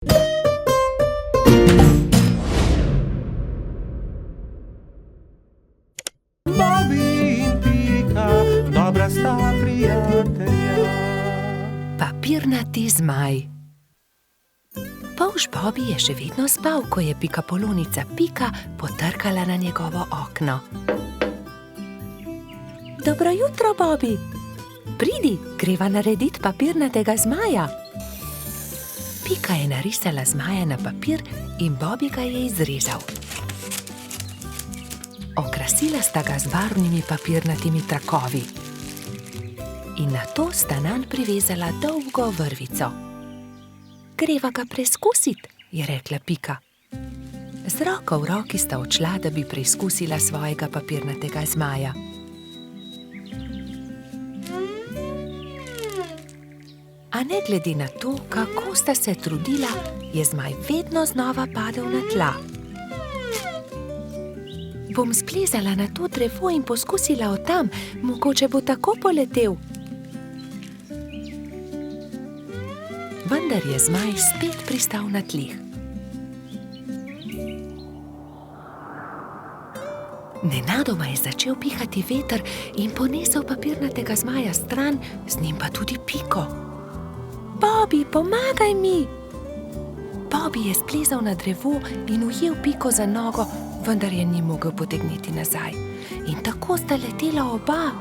Bobby in Pika, dobra sta prijatelja. Papirnati zmaj. Polž Bobby je še vedno spal, ko je Pikapolonica Pika potrkala na njegovo okno. Dobro jutro, Bobby. Pridi, greva narediti papirnatega zmaja. Pika je narisala zmaja na papir in Bobby ga je izrezal. Okrasila sta ga z barvnimi papirnatimi trakovi. In nato sta nanj privezala dolgo vrvico. Greva ga preizkusit, je rekla Pika. Z roko v roki sta odšla, da bi preizkusila svojega papirnatega zmaja. A ne glede na to, kako sta se trudila, je zmaj vedno znova padel na tla. Bom splezala na to drevo in poskusila od tam, mogoče bo tako poletel. Vendar je zmaj spet pristal na tleh. Nenadoma je začel pihati veter in ponesel papirnatega zmaja stran, z njim pa tudi Piko. Bobby, pomagaj mi! Bobby je splezal na drevo in ujel Piko za nogo, vendar je ni mogel potegniti nazaj. In tako sta letela oba.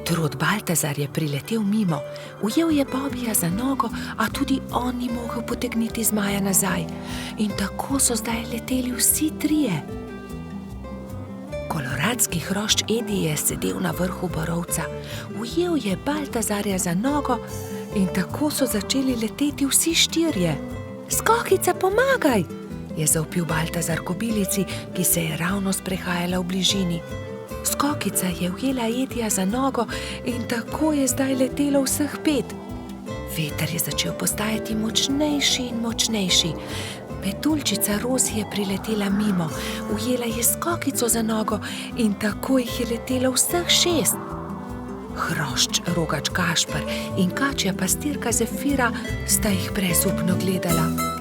Trud Baltazar je priletel mimo, ujel je Bobbyja za nogo, a tudi on ni mogel potegniti zmaja nazaj. In tako so zdaj leteli vsi trije. Koloradski hrošč Edi je sedel na vrhu borovca, ujel je Baltazarja za nogo in tako so začeli leteti vsi štirje. Skokica, pomagaj! Je zavpil Baltazar kobilici, ki se je ravno sprehajala v bližini. Skokica je ujela Edija za nogo in tako je zdaj letelo vseh 5. Veter je začel postajati močnejši in močnejši. Petuljčica Rozi je priletela mimo, ujela je Skokico za nogo in tako jih je letelo vseh 6. Hrošč Rogač Gašper in kačja pastirka Zefira sta jih brezupno gledala.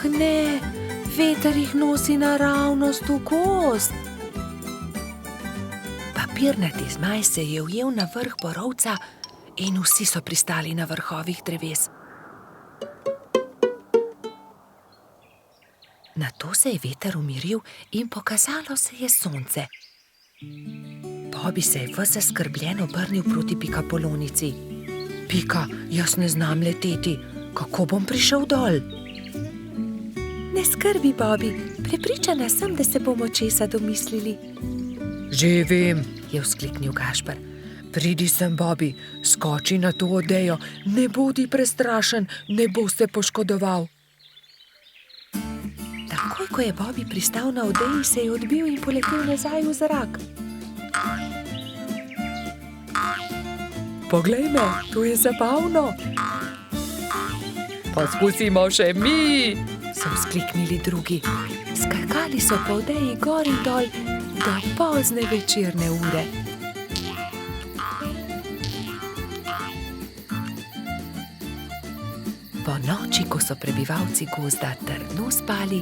Ne, veter jih nosi naravnost v gozd. Papirnati zmaj se je ujel na vrh borovca in vsi so pristali na vrhovih dreves. Nato se je veter umiril in pokazalo se je sonce. Bobby se je ves zaskrbljen obrnil proti Pikapolonici. Pika, jaz ne znam leteti, kako bom prišel dol? Ne skrbi, Bobby, prepričana sem, da se bomo česa domislili. Že vem, je vzkliknil Gašper. Pridi sem, Bobby, skoči na to odejo, ne bodi prestrašen, ne bo se poškodoval. Takoj, ko je Bobby pristal na odeji, se je odbil in poletel nazaj v zrak. Poglej me, to je zabavno. Poskusimo še mi, so vzkliknili drugi. Skakali so po odeji gor in dol do pozne večerne ure. Po noči, ko so prebivalci gozda trdno spali,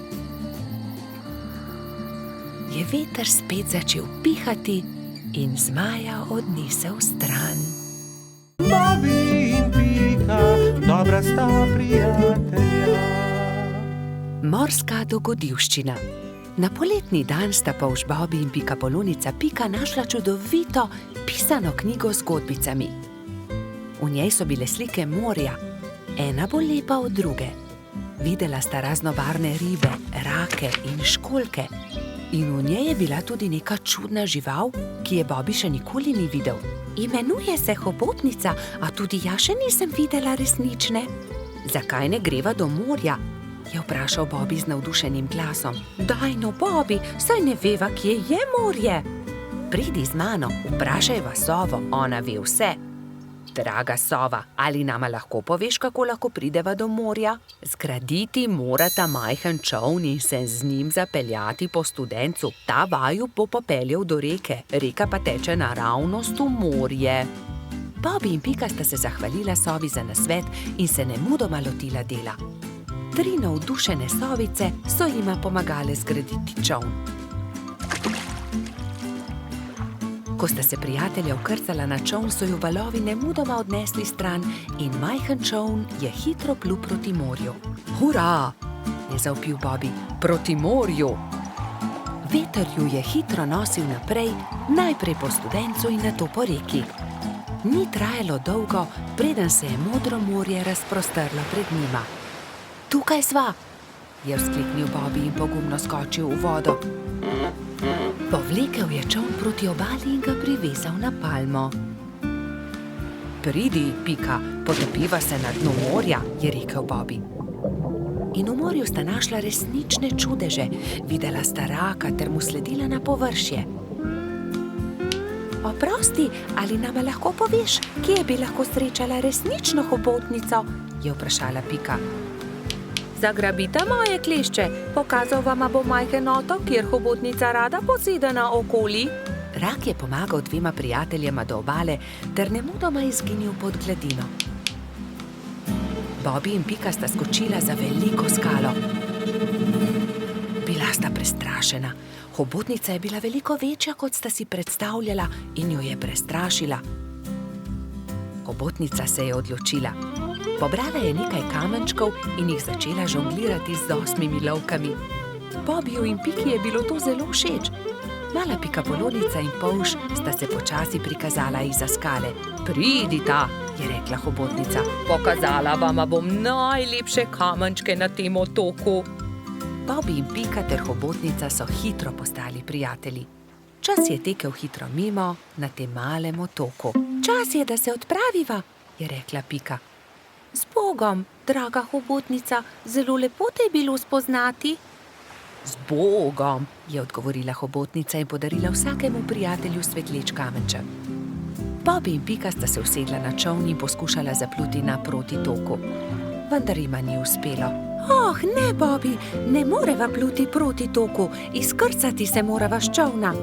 je veter spet začel pihati in zmaja odnesel stran. Bobby in Pika, dobra sta prijatelja. Morska dogodivščina. Na poletni dan sta polž Bobby in Pikapolonica Pika našla čudovito pisano knjigo z zgodbicami. V njej so bile slike morja, ena bolj lepa od druge. Videla sta raznobarvne ribe, rake in školjke. In v njej je bila tudi neka čudna žival, ki je Bobby še nikoli ni videl. Imenuje se hobotnica, a tudi jaz še nisem videla resnične. Zakaj ne greva do morja? Je vprašal Bobby z navdušenim glasom. Daj no, Bobby, saj ne veva, kje je morje. Pridi z mano, vprašajva sovo, ona ve vse. Draga sova, ali nama lahko poveš, kako lahko prideva do morja? Zgraditi morata majhen čoln in se z njim zapeljati po studencu. Ta vaju bo popeljal do reke, reka pa teče naravnost v morje. Bobby in Pika sta se zahvalila sovi za nasvet in se nemudoma lotila dela. 3 navdušene sovice so jima pomagale zgraditi čoln. Ko sta se prijatelja vkrcala na čoln, so ju valovi nemudoma odnesli stran in majhen čoln je hitro plul proti morju. Hurra! Je zavpil Bobby. Proti morju! Veter ju je hitro nosil naprej, najprej po studencu in nato po reki. Ni trajalo dolgo, preden se je modro morje razprostrlo pred njima. Tukaj sva, je vzkliknil Bobby in pogumno skočil v vodo. Povlekel je čoln proti obali in ga privezal na palmo. Pridi, Pika, potopiva se na dno morja, je rekel Bobby. In v morju sta našla resnične čudeže, videla sta raka ter mu sledila na površje. Oprosti, ali nama lahko poveš, kje bi lahko srečala resnično hobotnico? Je vprašala Pika. Zagrabita moje klešče, pokazal vama bo majhen otok, kjer hobotnica rada poseda naokoli. Rak je pomagal 2 prijateljema do obale ter nemudoma izginil pod gladino. Bobby in Pika sta skočila za veliko skalo. Bila sta prestrašena. Hobotnica je bila veliko večja, kot sta si predstavljala, in jo je prestrašila. Hobotnica se je odločila. Pobrala je nekaj kamenčkov in jih začela žonglirati z 8 lovkami. Bobbyju in Piki je bilo to zelo všeč. Mala pikapolonica in polž sta se počasi prikazala izza skale. Pridita, je rekla hobotnica. Pokazala vama bom najlepše kamenčke na tem otoku. Bobby in Pika ter hobotnica so hitro postali prijatelji. Čas je tekel hitro mimo na tem malem otoku. Čas je, da se odpraviva, je rekla Pika. Z Bogom, draga hobotnica, zelo lepo te je bilo spoznati. Z Bogom, je odgovorila hobotnica in podarila vsakemu prijatelju svetleč kamenček. Bobby in Pika sta se usedla na čoln in poskušala zapluti naproti toku. Vendar jima ni uspelo. Oh, ne, Bobby, ne moreva pluti proti toku, izkrcati se morava s čolna.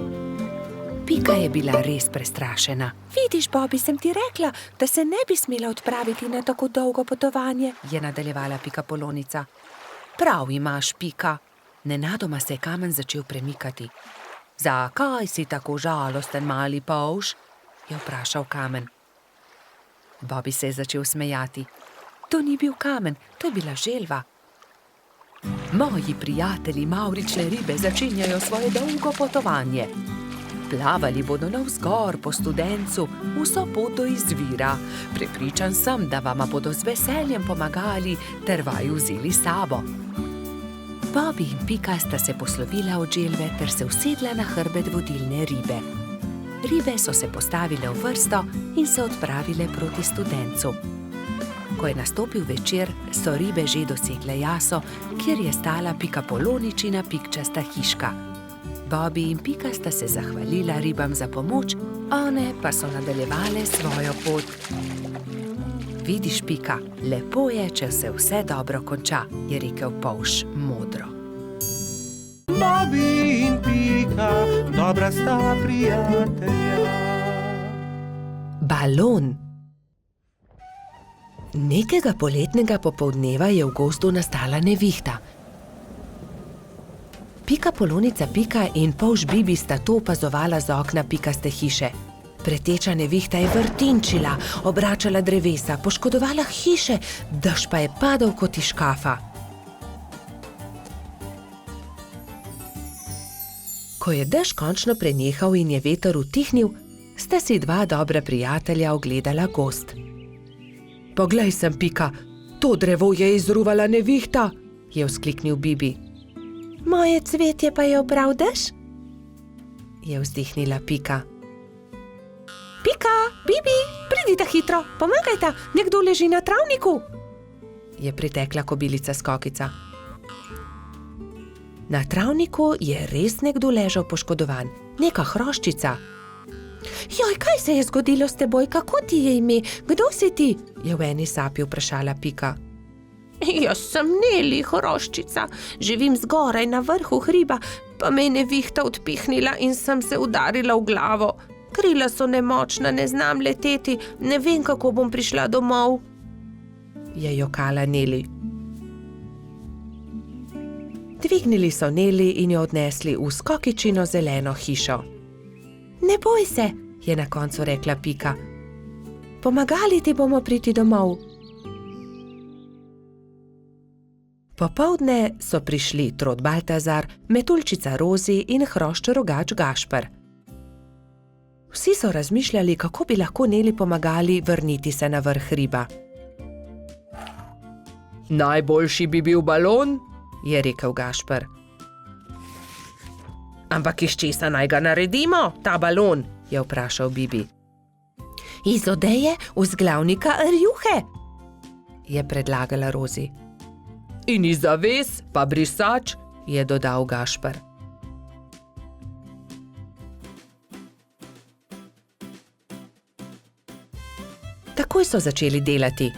Pika je bila res prestrašena. Vidiš, Bobby, sem ti rekla, da se ne bi smela odpraviti na tako dolgo potovanje, je nadaljevala pikapolonica. Prav imaš, Pika. Nenadoma se je kamen začel premikati. Zakaj si tako žalosten, mali polž? Je vprašal kamen. Bobby se je začel smejati. To ni bil kamen, to je bila želva. Moji prijatelji mavrične ribe začenjajo svoje dolgo potovanje. Plavali bodo navzgor po studencu, vso pot do izvira. Prepričan sem, da vama bodo z veseljem pomagali ter vaju vzeli s sabo. Bobby in Pika sta se poslovila od želve ter se usedla na hrbet vodilne ribe. Ribe so se postavile v vrsto in se odpravile proti studencu. Ko je nastopil večer, so ribe že dosegle jaso, kjer je stala pikapoloničina pikčasta hiška. Bobby in Pika sta se zahvalila ribam za pomoč, one pa so nadaljevale svojo pot. Vidiš, Pika, lepo je, če se vse dobro konča, je rekel polž modro. Bobby in Pika, dobra sta prijatelja. Balon. Nekega poletnega popoldneva je v gozdu nastala nevihta. Pikapolonica Pika in polž Bibi sta to opazovala z okna pikaste hiše. Preteča nevihta je vrtinčila, obračala drevesa, poškodovala hiše, dež pa je padal kot iz škafa. Ko je dež končno prenehal in je veter utihnil, sta si 2 dobra prijatelja ogledala gozd. poglej sem, Pika, to drevo je izruvala nevihta, je vzkliknil Bibi. Moje cvetje pa je obral dež? Je vzdihnila Pika. Pika, Bibi, pridite hitro, pomagajta, nekdo leži na travniku. Je pritekla kobilica Skokica. Na travniku je res nekdo ležal poškodovan, neka hroščica. Joj, kaj se je zgodilo s teboj, kako ti je ime, kdo si ti? Je v eni sapi vprašala Pika. Jaz sem Neli, hroščica, živim zgoraj na vrhu hriba, pa me je nevihta odpihnila in sem se udarila v glavo. Krila so nemočna, ne znam leteti, ne vem, kako bom prišla domov. Je jokala Neli. Dvignili so Neli in jo odnesli v Skokičino zeleno hišo. Ne boj se, je na koncu rekla Pika. Pomagali ti bomo priti domov. Popoldne so prišli Trod Baltazar, Metuljčica Rozi in hrošč rogač Gašper. Vsi so razmišljali, kako bi lahko Neli pomagali vrniti se na vrh hriba. Najboljši bi bil balon, je rekel Gašper. Ampak iz česa naj ga naredimo, ta balon, je vprašal Bibi. Iz odeje vzglavnika rjuhe, je predlagala Rozi. in iz zaves pa brisač, je dodal Gašper. Takoj so začeli delati.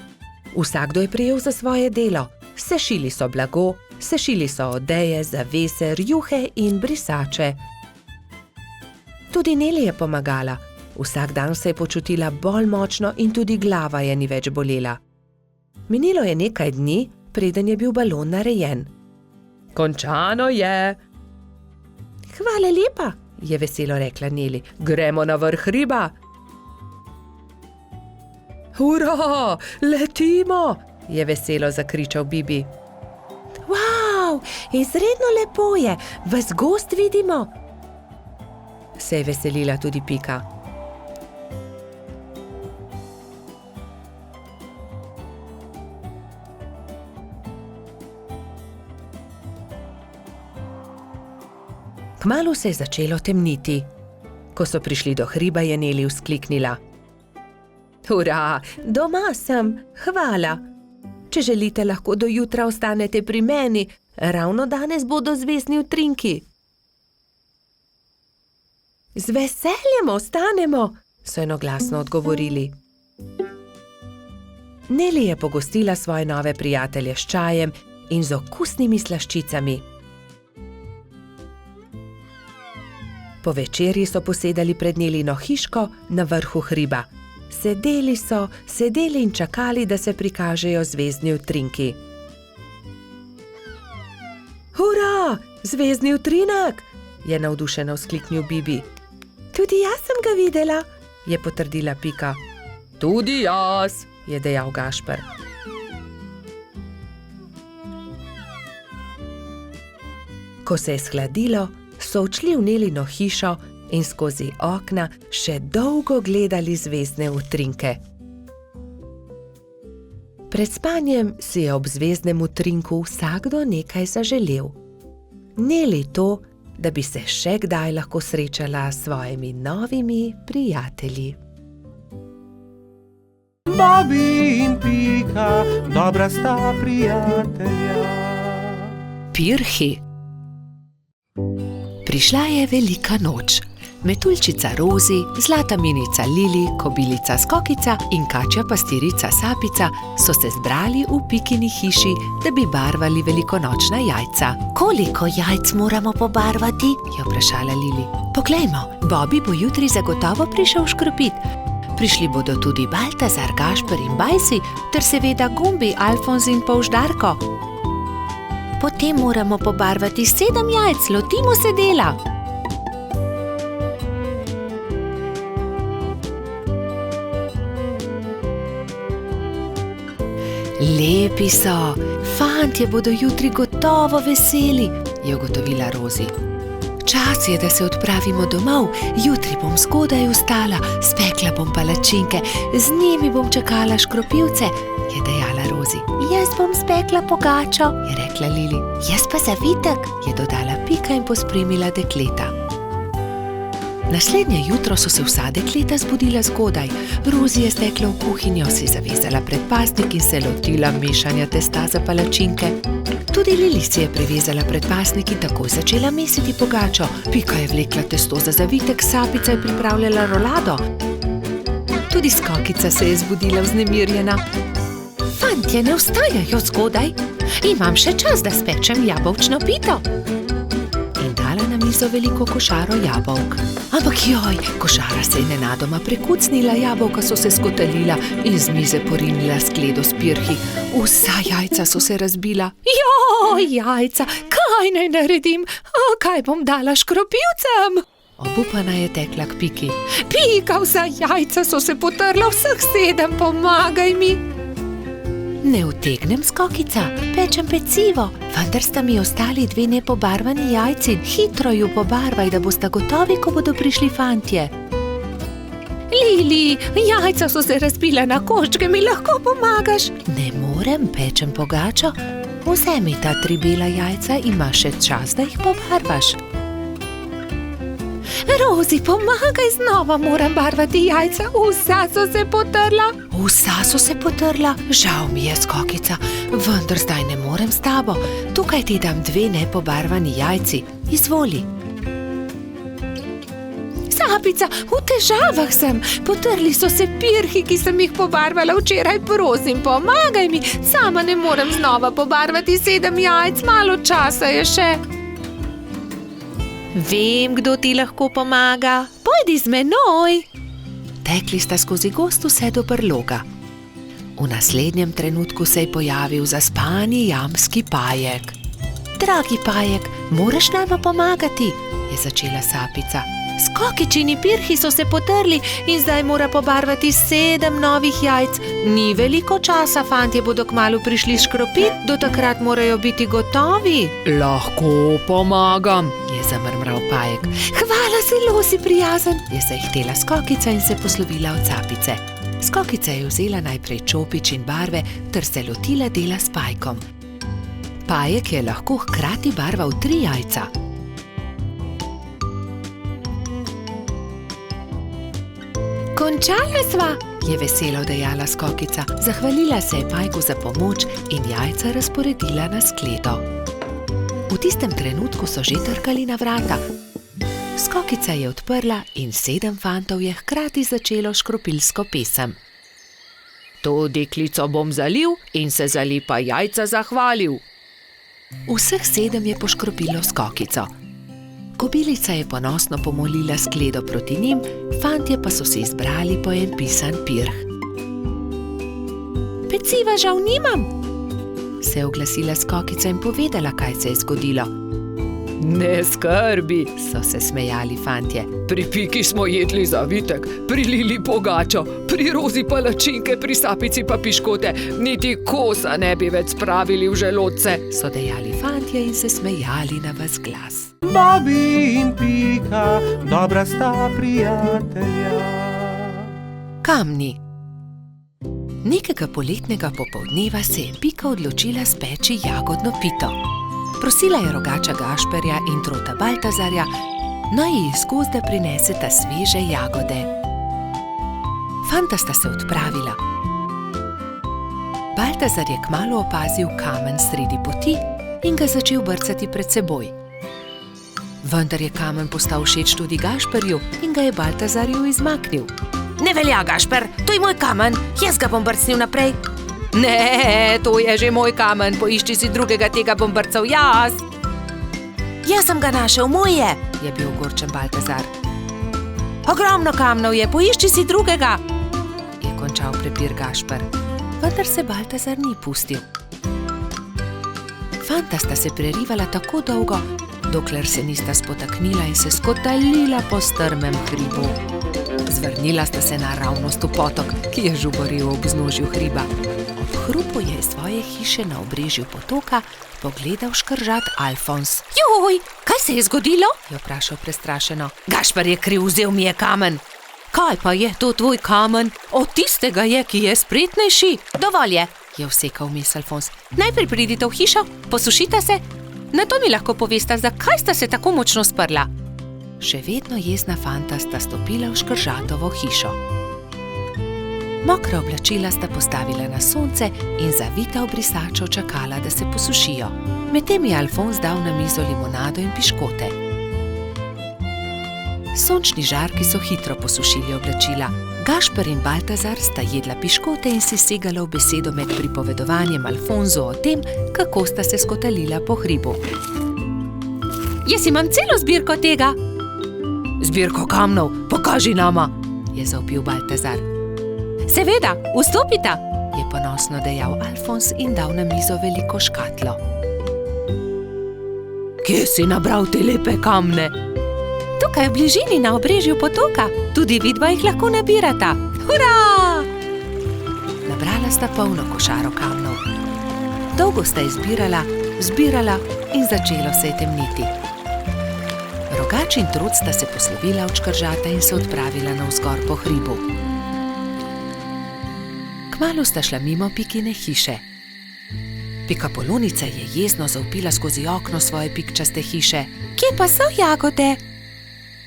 Vsakdo je prijel za svoje delo. Sešili so blago, sešili so odeje, zavese, rjuhe in brisače. Tudi Neli je pomagala. Vsak dan se je počutila bolj močno in tudi glava je ni več bolela. Minilo je nekaj dni, preden je bil balon narejen. končano je. Hvala lepa, je veselo rekla Neli. Gremo na vrh hriba. Hurra, letimo, je veselo zakričal Bibi. Wow, izredno lepo je, ves gozd vidimo. Se je veselila tudi Pika. Kmalu se je začelo temniti. Ko so prišli do hriba, je Neli vzkliknila. Hurra, doma sem, hvala. Če želite, lahko do jutra ostanete pri meni, ravno danes bodo zvezdni utrinki. Z veseljem ostanemo, so enoglasno odgovorili. Neli je pogostila svoje nove prijatelje s čajem in z okusnimi slaščicami. Po večerji so posedali pred Nelino hiško na vrhu hriba. Sedeli in čakali, da se prikažejo zvezdni utrinki. Hurra, zvezdni utrinek, je navdušeno vzkliknil Bibi. Tudi jaz sem ga videla, je potrdila Pika. tudi jaz, je dejal Gašper. Ko se je shladilo, so odšli v Nelino hišo in skozi okna še dolgo gledali zvezdne utrinke. Pred spanjem si je ob zvezdnem utrinku vsakdo nekaj zaželel. Neli to, da bi se še kdaj lahko srečala s svojimi novimi prijatelji. Bobby in Pika, dobra sta prijatelja. Pirhi. Prišla je velika noč. Metuljčica Rozi, zlata minica Lili, kobilica Skokica in kačja pastirica Sapica so se zbrali v Pikini hiši, da bi barvali velikonočna jajca. Koliko jajc moramo pobarvati? Je vprašala Lili. Poglejmo, Bobby bo jutri zagotovo prišel škropit. Prišli bodo tudi Baltazar, Gašper in Bajsi, ter seveda Gumbi, Alfons in Polždarko. Potem moramo pobarvati 7 jajc, lotimo se dela. Lepi so, fantje bodo jutri gotovo veseli, je ugotovila Rozi. Čas je, da se odpravimo domov, jutri bom zgodaj vstala, spekla bom palačinke, z njimi bom čakala škropivce, je dejala Rozi. Jaz bom spekla pogačo, je rekla Lili. Jaz pa zavitek, je dodala Pika in pospremila dekleta. Naslednje jutro so se vsa dekleta zbudila zgodaj. Rozi je stekla v kuhinjo, si zavezala predpasnik in se lotila mešanja testa za palačinke. Tudi Lili si je prevezala predpasnik in takoj začela mesiti pogačo. Pika je vlekla testo za zavitek, Sapica je pripravljala rolado. Tudi Skokica se je zbudila vznemirjena. Fantje, ne vstajajo zgodaj. Imam še čas, da spečem jabolčno pito. In dala na mizo veliko košaro jabolk. Ampak joj, košara se je nenadoma prekucnila, jabolka so se skotalila in z mize porinila skledo s pirhi. Vsa jajca so se razbila. Joj, jajca, kaj naj naredim? Kaj bom dala škropivcem? Obupana je tekla k Piki. Pika, vsa jajca so se potrla, vseh 7, pomagaj mi. Ne utegnem, Skokica, pečem pecivo, vendar sta mi ostali 2 nepobarvani jajci. Hitro ju pobarvaj, da bosta gotovi, ko bodo prišli fantje. Lili, jajca so se razbila na koščke, mi lahko pomagaš? Ne morem, pečem pogačo. Vzemi ta 3 bela jajca, imaš še čas, da jih pobarvaš. Rozi, pomagaj, znova moram barvati jajca, vsa so se potrla. Vsa so se potrla? Žal mi je, Skokica, vendar zdaj ne morem s tabo. Tukaj ti dam 2 nepobarvani jajci, izvoli. Sapica, v težavah sem, potrli so se pirhi, ki sem jih pobarvala včeraj, prosim, pomagaj mi, sama ne morem znova pobarvati 7 jajc, malo časa je še. Vem, kdo ti lahko pomaga. Pojdi z menoj. Tekli sta skozi gost vse do brloga. V naslednjem trenutku se je pojavil zaspani jamski Pajek. Dragi Pajek, moraš nama pomagati, je začela Sapica. Skokičini pirhi so se potrli in zdaj mora pobarvati 7 novih jajc. Ni veliko časa, fantje bodo kmalu prišli škropit, do takrat morajo biti gotovi. Lahko pomagam, je zamrmral Pajek. Hvala, zelo si prijazen, je zahtela Skokica in se poslovila od Sapice. Skokica je vzela najprej čopič in barve ter se lotila dela s Pajkom. Pajek je lahko hkrati barval 3 jajca. Končala sva, je veselo dejala Skokica. Zahvalila se je Pajku za pomoč in jajca razporedila na skledo. V tistem trenutku so že trkali na vrata. Skokica je odprla in 7 fantov je hkrati začelo škropilsko pesem. To deklico bom zalil in se za lepa jajca zahvalil. Vseh 7 je poškropilo Skokico. Kobilica je ponosno pomolila skledo proti njim, fantje pa so se izbrali po en pisan pirh. Peciva žal nimam, se je oglasila Skokica in povedala, kaj se je zgodilo. Ne skrbi, so se smejali fantje. Pri Piki smo jedli zavitek, pri Lili pogačo, pri Rozi palačinke, pri Sapici pa piškote, niti kosa ne bi več spravili v želodce, so dejali fantje in se smejali na ves glas. Bobi in Pika, dobra sta prijatelja. Kamni. Nekega poletnega popoldneva se je Pika odločila speči jagodno pito. Prosila je rogača Gašperja in trota Baltazarja, naj ji iz gozda prineseta sveže jagode. Fanta sta se odpravila. Baltazar je kmalu opazil kamen sredi poti in ga začel brcati pred seboj. Vendar je kamen postal všeč tudi Gašperju in ga je Baltazarju izmaknil. Ne velja, Gašper, to je moj kamen, jaz ga bom brcnil naprej. Ne, to je že moj kamen, poišči si drugega, tega bom brcal jaz. Jaz sem ga našel, moj je bil ogorčen Baltazar. Ogromno kamnov je, poišči si drugega, je končal prepir Gašper. Vendar se Baltazar ni pustil. Fanta sta se prerivala tako dolgo, dokler se nista spotaknila in se skotalila po strmem hribu. Zvrnila sta se naravnost v potok, ki je žuboril ob vznožju hriba. Ob hrupu je iz svoje hiše na obrežju potoka pogledal škržat Alfons. Joj, kaj se je zgodilo? Je vprašal prestrašeno. Gašper je kriv, vzel mi je kamen. Kaj pa je to tvoj kamen? Od tistega je, ki je spretnejši. Dovolj je, je vsekal vmes Alfons. Najprej pridite v hišo, posušite se, nato mi lahko povesta, zakaj sta se tako močno sprla. Še vedno jezna fanta sta stopila v Škržatovo hišo. Mokra oblačila sta postavila na sonce in zavita v brisačo čakala, da se posušijo. Medtem je Alfons dal na mizo limonado in piškote. Sončni žarki so hitro posušili oblačila. Gašper in Baltazar sta jedla piškote in si segala v besedo med pripovedovanjem Alfonzu o tem, kako sta se skotalila po hribu. Jaz imam celo zbirko tega. Zbirko kamnov, pokaži nama, je zavpil Baltazar. Seveda, vstopita, je ponosno dejal Alfons in dal na mizo veliko škatlo. Kje si nabral te lepe kamne? Tukaj v bližini na obrežju potoka, tudi vidva jih lahko nabirata. Hurra! Nabrala sta polno košaro kamnov. Dolgo sta izbirala, zbirala in začelo se je temniti. Rogač in Trud sta se poslovila od Škržata in se odpravila navzgor po hribu. Kmalu sta šla mimo Pikine hiše. Pikapolonica je jezno zavpila skozi okno svoje pikčaste hiše. Kje pa so jagode?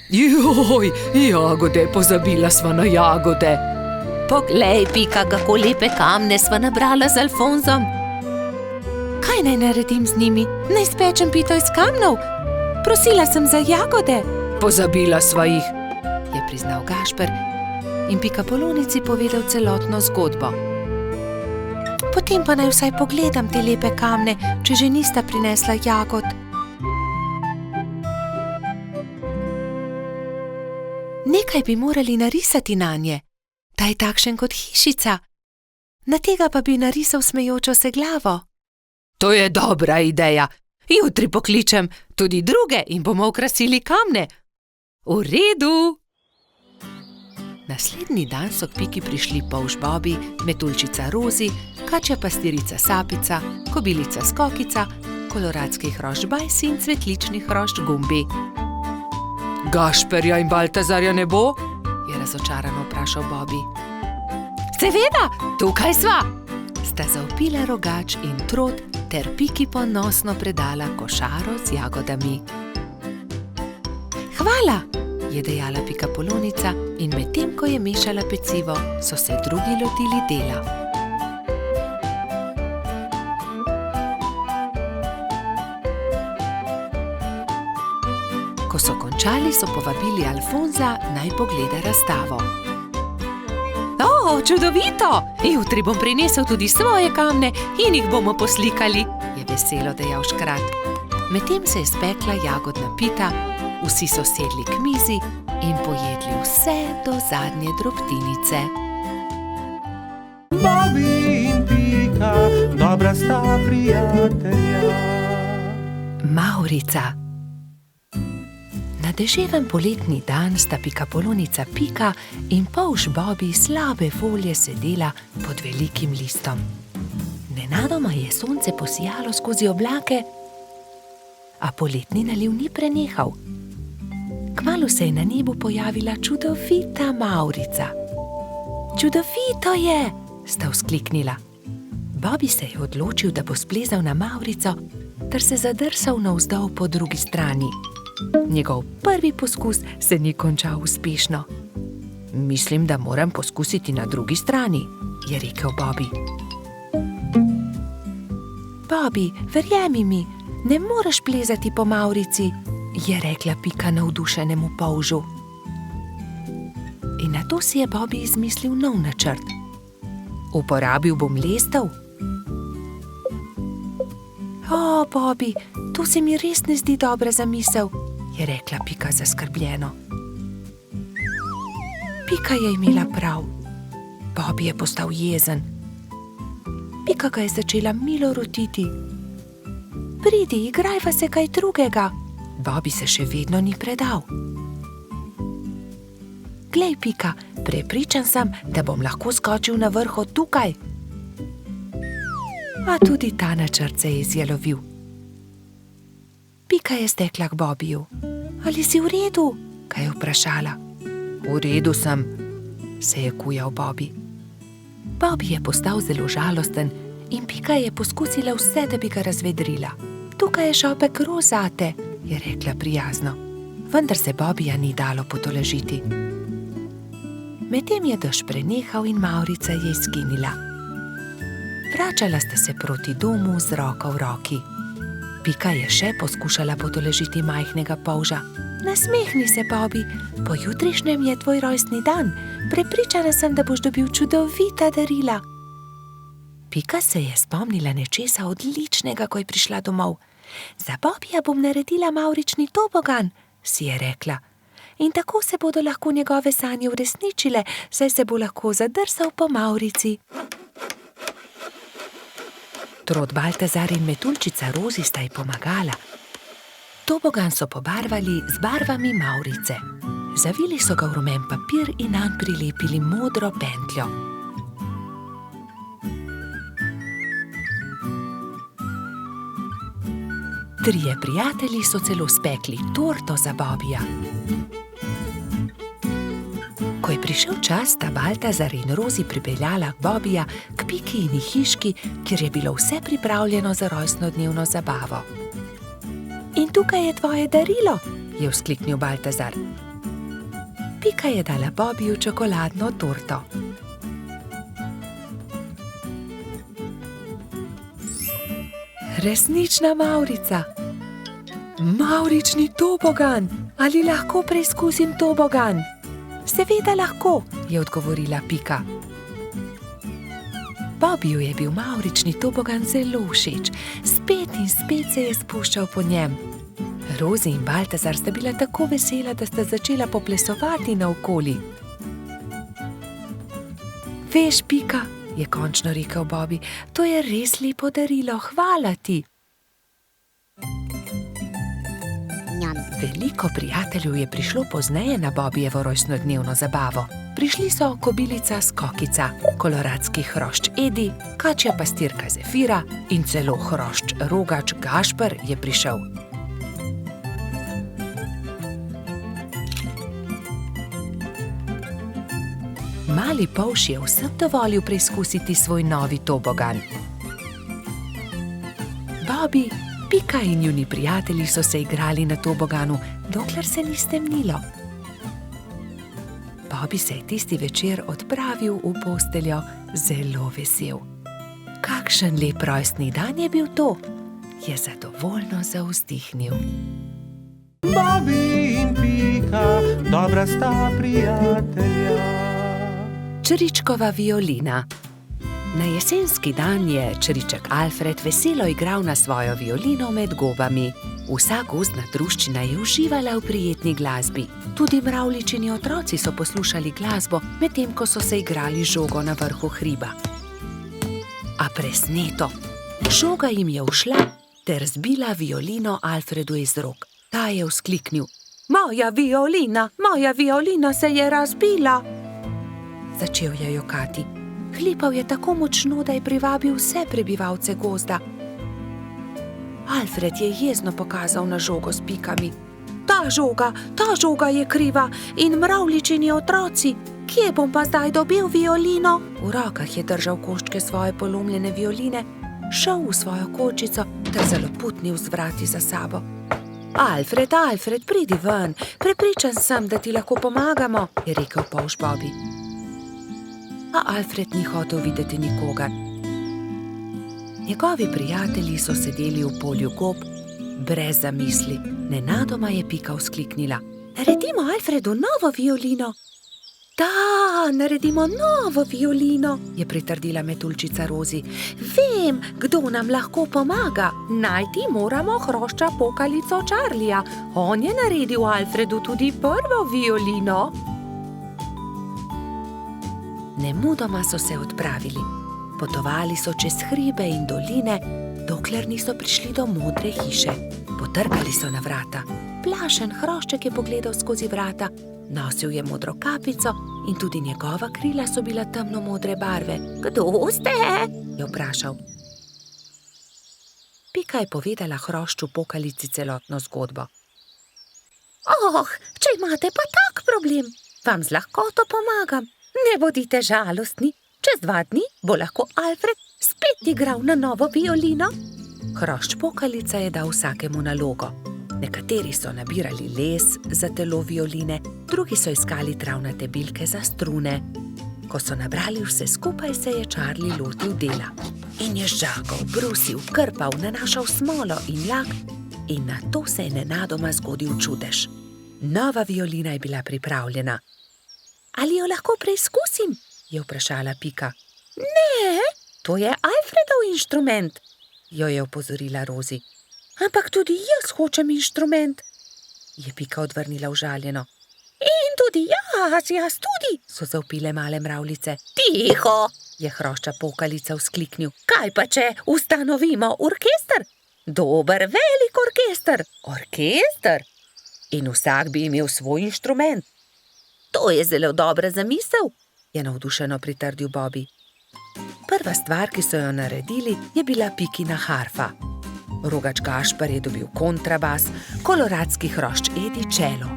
Joj, jagode, pozabila sva na jagode. Poglej, Pika, kako lepe kamne sva nabrala z Alfonzom. Kaj naj naredim z njimi? Naj spečem pito iz kamnov? Prosila sem za jagode. Pozabila sva jih, je priznal Gašper in Pikapolonici povedal celotno zgodbo. Potem pa naj vsaj pogledam te lepe kamne, če že nista prinesla jagod. Nekaj bi morali narisati nanje. Ta je takšen kot hišica. Na tega pa bi narisal smejočo se glavo. To je dobra ideja. Jutri pokličem tudi druge in bomo okrasili kamne. V redu. Naslednji dan so k Piki prišli polž Bobi, metuljčica Rozi, kačja pastirica Sapica, kobilica Skokica, koloradski hrošč Bajsi in cvetlični hrošč Gumbi. Gašperja in Baltazarja ne bo? Je razočarano vprašal Bobi. Seveda, tukaj sva! Sta zavpila Rogač in Trod ter Piki ponosno predala košaro z jagodami. Hvala, je dejala Pikapolonica in medtem, ko je mešala pecivo, so se drugi lotili dela. Ko so končali, so povabili Alfonza, naj pogleda razstavo. O, čudovito! Jutri bom prinesel tudi svoje kamne in jih bomo poslikali, je veselo dejal Škrat. Medtem se je spekla jagodna pita, vsi so sedli k mizi in pojedli vse do zadnje drobtinice. Bobi in Pika, dobra sta prijatelja. Mavrica. Na deževen poletni dan sta Pikapolonica Pika in polž Bobi slabe volje sedela pod velikim listom. Nenadoma je sonce posijalo skozi oblake, a poletni naliv ni prenehal. Kmalu se je na nebu pojavila čudovita Mavrica. Čudovito je, sta vzkliknila. Bobi se je odločil, da bo splezal na Mavrico ter se zadrsal navzdol po drugi strani. Njegov prvi poskus se ni končal uspešno. Mislim, da moram poskusiti na drugi strani, je rekel Bobi. Bobi, verjemi mi, ne moreš plezati po Mavrici, je rekla Pika navdušenemu polžu. In nato si je Bobi izmislil nov načrt. Uporabil bom lestev. O, Bobi, to se mi res ne zdi dobra zamisel, je rekla Pika zaskrbljeno. Pika je imela prav. Bobi je postal jezen. Pika ga je začela milo rotiti. Pridi, igrajva se kaj drugega. Bobi se še vedno ni predal. Glej, Pika, prepričan sem, da bom lahko skočil na vrh od tukaj. A tudi ta načrt se je izjalovil. Pika je stekla k Bobiju. Ali si v redu? Kaj je vprašala. V redu sem, se je kujal Bobi. Bobi je postal zelo žalosten In Pika je poskusila vse, da bi ga razvedrila. Tukaj je šopek rož zate, je rekla prijazno. Vendar se Bobija ni dalo potolažiti. Medtem je dež prenehal in Mavrica je izginila. Vračala sta se proti domu z roko v roki. Pika je še poskušala potolažiti majhnega polža. Nasmehni se, Bobi, pojutrišnjem je tvoj rojstni dan. Prepričana sem, da boš dobil čudovita darila. Pika se je spomnila nečesa odličnega, ko je prišla domov. Za Bobija bom naredila mavrični tobogan, si je rekla. In tako se bodo lahko njegove sanje uresničile, saj se bo lahko zadrsal po Mavrici. Trod Baltazar in Metuljčica Rozi sta ji pomagala. Tobogan so pobarvali z barvami Mavrice. Zavili so ga v rumen papir in nanj prilepili modro pentljo. Trije prijatelji so celo spekli torto za Bobija. Ko je prišel čas, sta Baltazar in Rozi pripeljala Bobija k Pikini hiški, kjer je bilo vse pripravljeno za rojstnodnevno zabavo. In tukaj je tvoje darilo, je vzkliknil Baltazar. Pika je dala Bobiju čokoladno torto. Resnična Mavrica. Mavrični tobogan, ali lahko preizkusim tobogan? Seveda lahko, je odgovorila Pika. Bobiju je bil mavrični tobogan zelo všeč, spet in spet se je spuščal po njem. Rozi in Baltazar sta bila tako vesela, da sta začela poplesovati naokoli. Veš, Pika, je končno rekel Bobi, to je res lepo darilo, hvala ti. Veliko prijateljev je prišlo pozneje na Bobijevo rojstnodnevno zabavo. Prišli so kobilica Skokica, koloradski hrošč Edi, kačja pastirka Zefira in celo hrošč Rogač Gašper je prišel. Mali polž je vsem dovolil preizkusiti svoj novi tobogan. Bobi, Pika in njuni prijatelji so se igrali na toboganu, dokler se ni stemnilo. Bobi se je tisti večer odpravil v posteljo zelo vesel. Kakšen lep rojstni dan je bil to, je zadovoljno zavzdihnil. Bobi in Pika, dobra sta prijatelja. Čričkova violina. Na jesenski dan je čriček Alfred veselo igral na svojo violino med gobami. Vsa gozdna druščina je uživala v prijetni glasbi. Tudi mravljičini otroci so poslušali glasbo, medtem ko so se igrali žogo na vrhu hriba. A presneto, žoga jim je ušla ter zbila violino Alfredu iz rok. Ta je vzkliknil: moja violina se je razbila! Začel je jokati. Hlipal je tako močno, da je privabil vse prebivalce gozda. Alfred je jezno pokazal na žogo s pikami. Ta žoga je kriva in mravljičini otroci. Kje bom pa zdaj dobil violino? V rokah je držal koščke svoje polomljene violine, šel v svojo kočico ter zaloputnil z vrati za sabo. Alfred, pridi ven, prepričan sem, da ti lahko pomagamo, je rekel polž Bobi. A Alfred ni hotel videti nikogar. Njegovi prijatelji so sedeli v polju gob, brez zamisli. Nenadoma je Pika vzkliknila: naredimo Alfredu novo violino! Da, naredimo novo violino, je pritrdila Metuljčica Rozi. Vem, kdo nam lahko pomaga. Najti moramo hrošča pokalico Čarlija. On je naredil Alfredu tudi prvo violino. Nemudoma so se odpravili. Potovali so čez hribe in doline, dokler niso prišli do modre hiše. Potrkali so na vrata. Plašen hrošček je pogledal skozi vrata. Nosil je modro kapico in tudi njegova krila so bila temno modre barve. Kdo ste? Je vprašal. Pika je povedala hrošču pokalici celotno zgodbo. Če imate pa tak problem, vam z lahkoto pomagam. Ne bodite žalostni, čez 2 dni bo lahko Alfred spet igral na novo violino? Hrošč Pokalica je dal vsakemu nalogo. Nekateri so nabirali les za telo violine, drugi so iskali travnate bilke za strune. Ko so nabrali vse skupaj, se je Charlie lotil dela. In je žagal, brusil, krpal, nanašal smolo in lak in na to se je nenadoma zgodil čudež. Nova violina je bila pripravljena. Ali jo lahko preizkusim? Je vprašala Pika. Ne, to je Alfredov inštrument, jo je opozorila Rozi. Ampak tudi jaz hočem inštrument, je Pika odvrnila užaljeno. In tudi jaz tudi, so zavpile male mravljice. Tiho, je hrošča Pokalica vzkliknil. Kaj pa če ustanovimo orkester? Dober, velik orkester. Orkester? In vsak bi imel svoj inštrument. To je zelo dobra zamisel, je navdušeno pritrdil Bobby. Prva stvar, ki so jo naredili, je bila Pikina harfa. Rogač Gašper je dobil kontrabas, koloradski hrošč Edi čelo.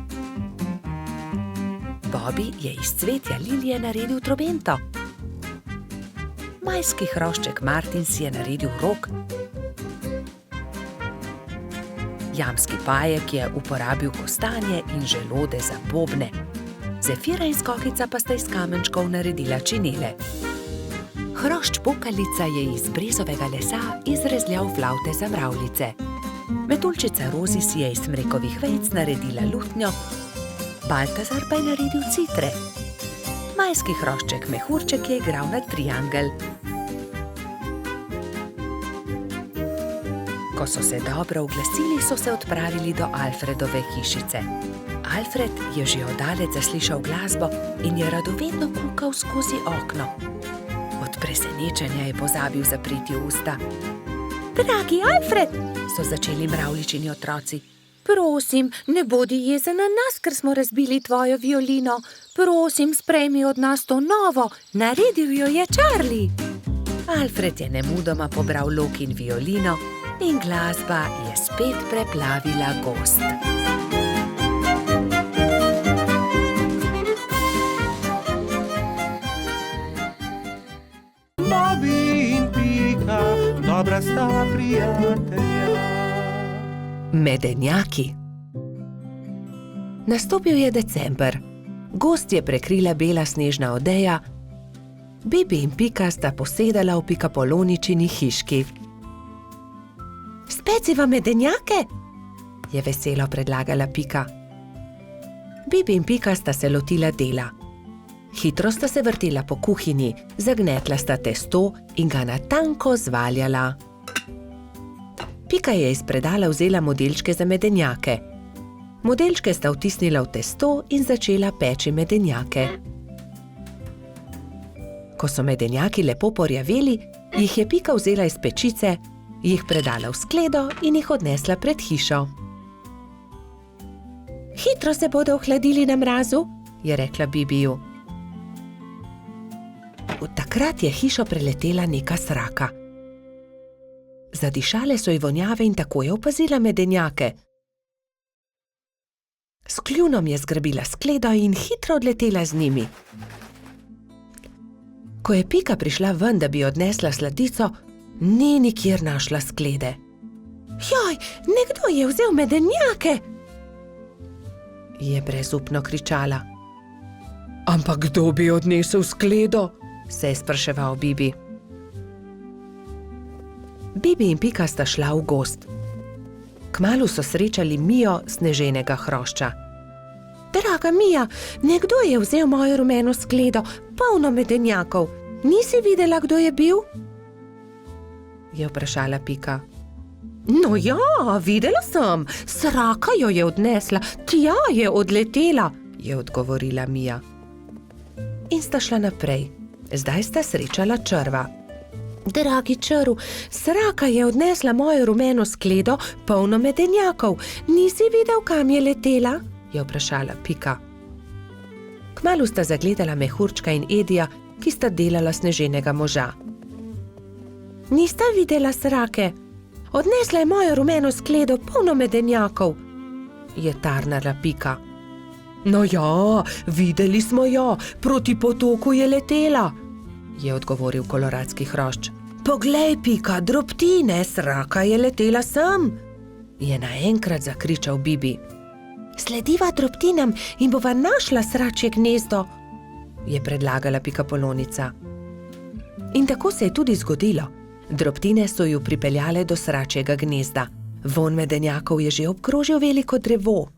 Bobby je iz cvetja lilije naredil trobento. Majski hrošček Martin si je naredil rog. Jamski pajek je uporabil kostanje in želode za bobne. Zefira in Skokica pa sta iz kamenčkov naredila činele. Hrošč Pokalica je iz brezovega lesa izrezljal flavte za mravljice. Metuljčica Rozi si je iz smrekovih vejic naredila lutnjo, Baltazar pa je naredil citre. Majski hrošček Mehurček je igral na triangel. Ko so se dobro oglasili, so se odpravili do Alfredove hišice. Alfred je že oddaleč zaslišal glasbo in je radovedno kukal skozi okno. Od presenečenja je pozabil zapreti usta. Dragi Alfred, so začeli mravljičini otroci. Prosim, ne bodi jezen na nas, ker smo razbili tvojo violino. Prosim, sprejmi od nas to novo, naredil jo je Charlie. Alfred je nemudoma pobral lok in violino in glasba je spet preplavila gozd. Bobby in Pika, dobra sta prijatelja. Medenjaki. Nastopil je december. Gozd je prekrila bela snežna odeja. Bibi in Pika sta posedala v Pikapoloničini hiški. Speciva medenjake? Je veselo predlagala Pika. Bibi in Pika sta se lotila dela. Hitro sta se vrtela po kuhinji, zagnetla sta testo in ga na tanko zvaljala. Pika je iz predala vzela modelčke za medenjake. Modelčke sta vtisnila v testo in začela peči medenjake. Ko so medenjaki lepo porjaveli, jih je Pika vzela iz pečice, jih predala v skledo in jih odnesla pred hišo. Hitro se bodo ohladili na mrazu, je rekla Bibiju. Od takrat je hišo preletela neka sraka. Zadišale so ji vonjave in tako je opazila medenjake. S kljunom je zgrabila skledo in hitro odletela z njimi. Ko je Pika prišla ven, da bi odnesla sladico, ni nikjer našla sklede. Joj, nekdo je vzel medenjake! Je brezupno kričala. Ampak kdo bi odnesel skledo? Se je spraševal Bibi. Bibi in Pika sta šla v gozd. Kmalu so srečali Mijo sneženega hrošča. Draga Mija, nekdo je vzel mojo rumeno skledo, polno medenjakov. Nisi videla, kdo je bil? Je vprašala Pika. No ja, videla sem. Sraka jo je odnesla, tja je odletela, je odgovorila Mija. In sta šla naprej. Zdaj sta srečala črva. Dragi črv, sraka je odnesla mojo rumeno skledo, polno medenjakov. Nisi videl, kam je letela? Je vprašala Pika. Kmalu sta zagledala Mehurčka in Edija, ki sta delala sneženega moža. Nista videla srake? Odnesla je mojo rumeno skledo, polno medenjakov, je tarnala Pika. No ja, videli smo jo, proti potoku je letela, je odgovoril koloradski hrošč. Poglej, Pika, drobtine, sraka je letela sem, je naenkrat zakričal Bibi. Slediva drobtinam in bova našla sračje gnezdo, je predlagala Pikapolonica. In tako se je tudi zgodilo. Drobtine so ju pripeljale do sračjega gnezda. Vonj medenjakov je že obkrožil veliko drevo.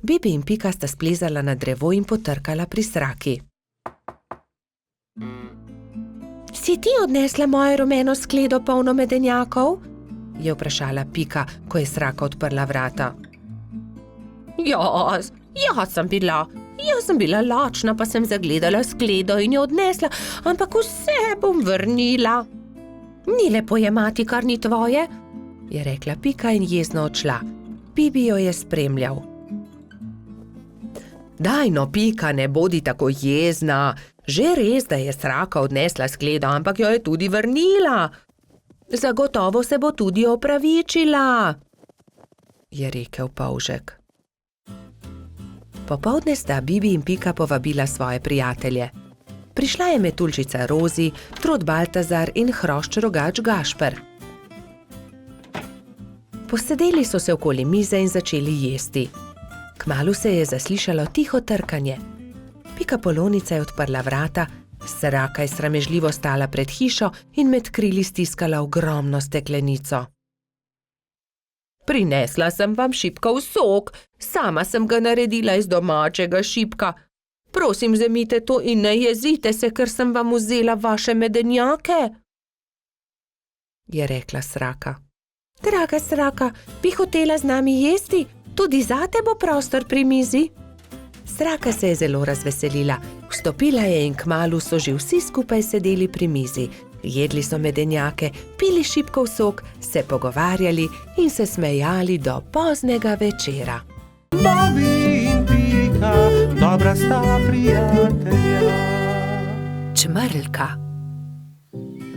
Bibi in Pika sta splezala na drevo in potrkala pri sraki. Si ti odnesla mojo rumeno skledo polno medenjakov? Je vprašala Pika, ko je sraka odprla vrata. Jaz sem bila lačna, pa sem zagledala skledo in jo odnesla, ampak vse bom vrnila. Ni lepo jemati, kar ni tvoje, je rekla Pika in jezno odšla. Bibi jo je spremljal. Daj no, Pika, ne bodi tako jezna. Že res, da je sraka odnesla skledo, ampak jo je tudi vrnila. Zagotovo se bo tudi opravičila, je rekel polžek. Popoldne sta Bibi in Pika povabila svoje prijatelje. Prišla je metuljčica Rozi, Trod Baltazar in hrošč rogač Gašper. Posedeli so se okoli mize in začeli jesti. Kmalu se je zaslišalo tiho trkanje. Pikapolonica je odprla vrata, sraka je sramežljivo stala pred hišo in med krili stiskala ogromno steklenico. Prinesla sem vam šipkov sok, sama sem ga naredila iz domačega šipka. Prosim, vzemite to in ne jezite se, ker sem vam vzela vaše medenjake, je rekla sraka. Draga sraka, bi hotela z nami jesti? Tudi zate bo prostor pri mizi. Sraka se je zelo razveselila. Vstopila je in kmalu so že vsi skupaj sedeli pri mizi. Jedli so medenjake, pili šipkov sok, se pogovarjali in se smejali do poznega večera. Bobby in Pika, dobra sta prijatelja. Čmrlka.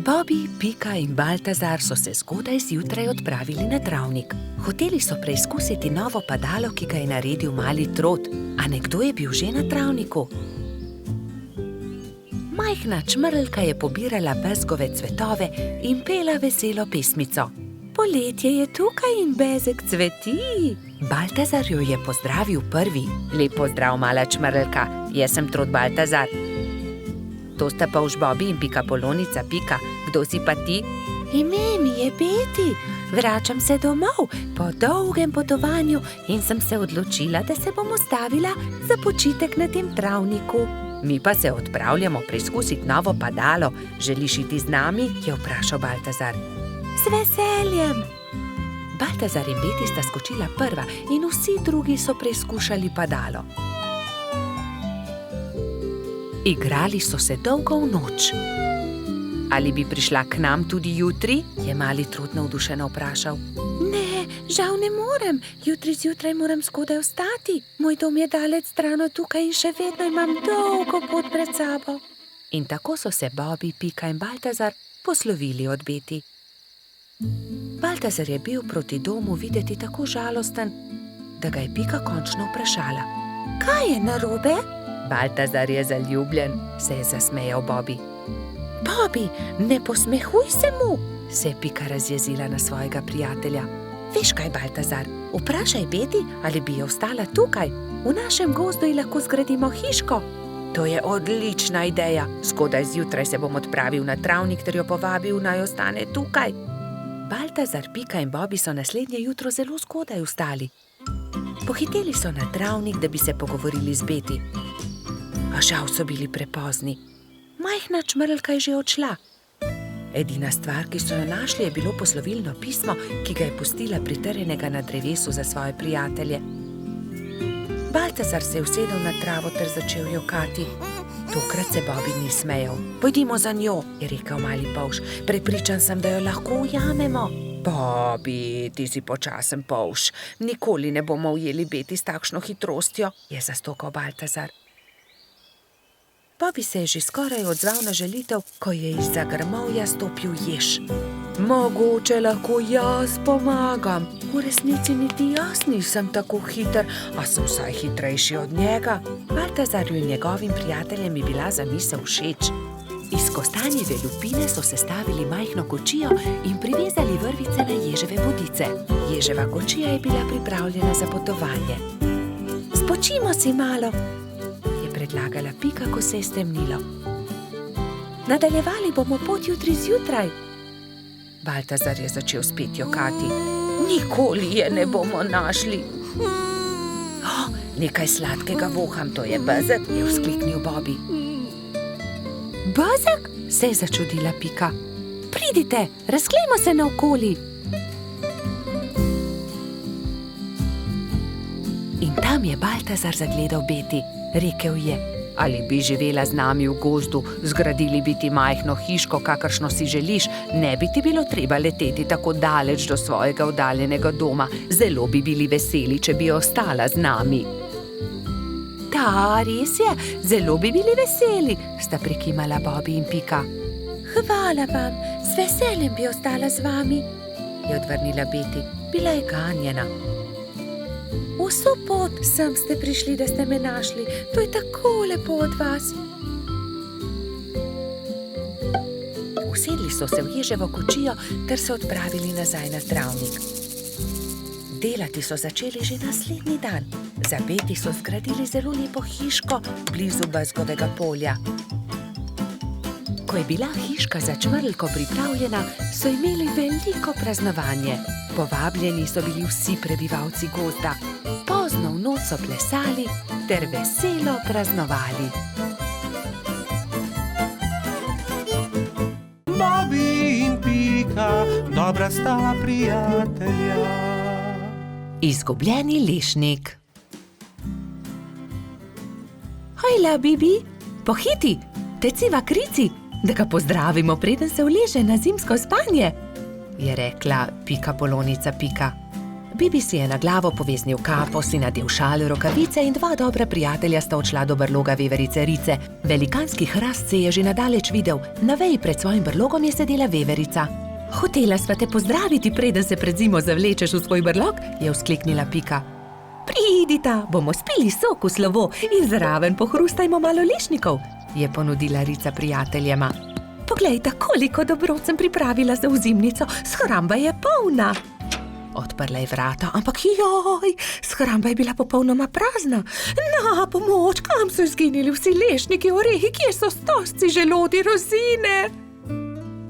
Bobby, Pika in Baltazar so se zgodaj zjutraj odpravili na travnik. Hoteli so preizkusiti novo padalo, ki ga je naredil mali Trod. A nekdo je bil že na travniku. Majhna čmrlka je pobirala bezgove cvetove in pela veselo pesmico. Poletje je tukaj in bezeg cveti. Baltazar jo je pozdravil prvi. Lep pozdrav, mala čmrlka, jaz sem Trod Baltazar. To sta polž Bobby in Pikapolonica Pika. Kdo si pa ti? Ime mi je Beti. Vračam se domov po dolgem potovanju in sem se odločila, da se bom ustavila za počitek na tem travniku. Mi pa se odpravljamo preizkusiti novo padalo. Želiš iti z nami? Je vprašal Baltazar. Z veseljem. Baltazar in Beti sta skočila prva in vsi drugi so preizkušali padalo. Igrali so se dolgo v noč. Ali bi prišla k nam tudi jutri? Je mali Trod navdušeno vprašal. Ne, žal ne morem. Jutri zjutraj moram zgodaj vstati. Moj dom je daleč stran od tukaj in še vedno imam dolgo pot pred sabo. In tako so se Bobby, Pika in Baltazar poslovili od Beti. Baltazar je bil proti domu videti tako žalosten, da ga je Pika končno vprašala. Kaj je narobe? Baltazar je zaljubljen, se je zasmejal Bobby. Bobby, ne posmehuj se mu, se je Pika razjezila na svojega prijatelja. Veš kaj, Baltazar, vprašaj Beti, ali bi jo ostala tukaj. V našem gozdu ji lahko zgradimo hiško. To je odlična ideja. Zgodaj zjutraj se bom odpravil na travnik ter jo povabil, naj ostane tukaj. Baltazar, Pika in Bobby so naslednje jutro zelo zgodaj vstali. Pohiteli so na travnik, da bi se pogovorili z Beti. A žal so bili prepozni. Majhna čmrlka je že odšla. Edina stvar, ki so jo našli, je bilo poslovilno pismo, ki ga je pustila pritrjenega na drevesu za svoje prijatelje. Baltazar se je usedel na travo ter začel jokati. Tokrat se Bobby ni smejal. Pojdimo za njo, je rekel mali polž. Prepričan sem, da jo lahko ujamemo. Bobby, ti si počasen polž. Nikoli ne bomo ujeli Beti s takšno hitrostjo, je zastokal Baltazar. Bobby se je že skoraj odzval na želitev, ko je izza grmovja stopil jež. Mogoče lahko jaz pomagam. V resnici niti jaz nisem tako hiter, a sem vsaj hitrejši od njega. Baltazarju in njegovim prijateljem je bila zamisel všeč. Iz kostanjeve lupine so sestavili majhno kočijo in privezali vrvice na ježeve bodice. Ježeva kočija je bila pripravljena za potovanje. Spočimo si malo, je predlagala Pika, ko se je stemnilo. Nadaljevali bomo pot jutri zjutraj. Baltazar je začel spet jokati. Nikoli je ne bomo našli. Oh, nekaj sladkega voham, to je bezeg, je vzkliknil Bobby. Bezeg? Se je začudila Pika. Pridite, razglejmo se naokoli. In tam je Baltazar zagledal Beti. Rekel je: ali bi živela z nami v gozdu, zgradili bi ti majhno hiško, kakršno si želiš, ne bi ti bilo treba leteti tako daleč do svojega oddaljenega doma. Zelo bi bili veseli, če bi ostala z nami. Da, res je, zelo bi bili veseli, sta prikimala Bobby in Pika. Hvala vam, z veseljem bi ostala z vami, je odvrnila Beti. Bila je ganjena. Vso pot sem ste prišli, da ste me našli. To je tako lepo od vas. Usedli so se v ježevo kočijo ter se odpravili nazaj na travnik. Delati so začeli že naslednji dan. Za Beti so zgradili zelo lepo hiško blizu bezgovega polja. Ko je bila hiška za čmrlko pripravljena, so imeli veliko praznovanje. Povabljeni so bili vsi prebivalci gozda. Pozno v noč so plesali ter veselo praznovali. Bobby in Pika, dobra sta prijatelja. Izgubljeni lešnik. Hojla, Bibi, pohiti, teciva krici, da ga pozdravimo, preden se uleže na zimsko spanje, je rekla Pika Polonica Pika. Bibi si je na glavo poveznil kapo, si nadel šal, rokavice in dva dobra prijatelja sta odšla do brloga veverice Rice. Velikanski hrast se je že nadaleč videl. Na veji pred svojim brlogom je sedela veverica. Hotela sva te pozdraviti, preden se pred zimo zavlečeš v svoj brlog, je vzkliknila Pika. Pridita, bomo spili sok v slovo in zraven pohrustajmo malo lešnikov, je ponudila Rica prijateljema. Poglejta, koliko dobrot sem pripravila za ozimnico, shramba je polna. Odprla je vrata, ampak joj, shramba je bila popolnoma prazna. Na pomoč, kam so izginili vsi lešniki, orehi, kje so stožci, želodi, rozine?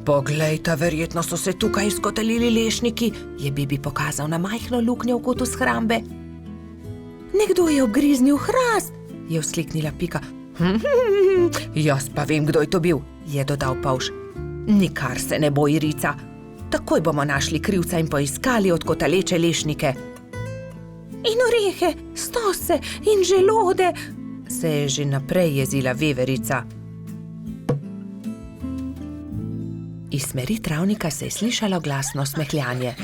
Poglejta, verjetno so se tukaj izkotalili lešniki, je Bibi pokazal na majhno luknjo v kotu shrambe. Nekdo je obgriznil hrast, je vzkliknila Pika. Jaz pa vem, kdo je to bil, je dodal Pavš. Nikar se ne boj, Rica. Takoj bomo našli krivca in poiskali odkotaleče lešnike. In orehe, stose in želode, se je že naprej jezila veverica. Iz smeri travnika se je slišalo glasno smehljanje.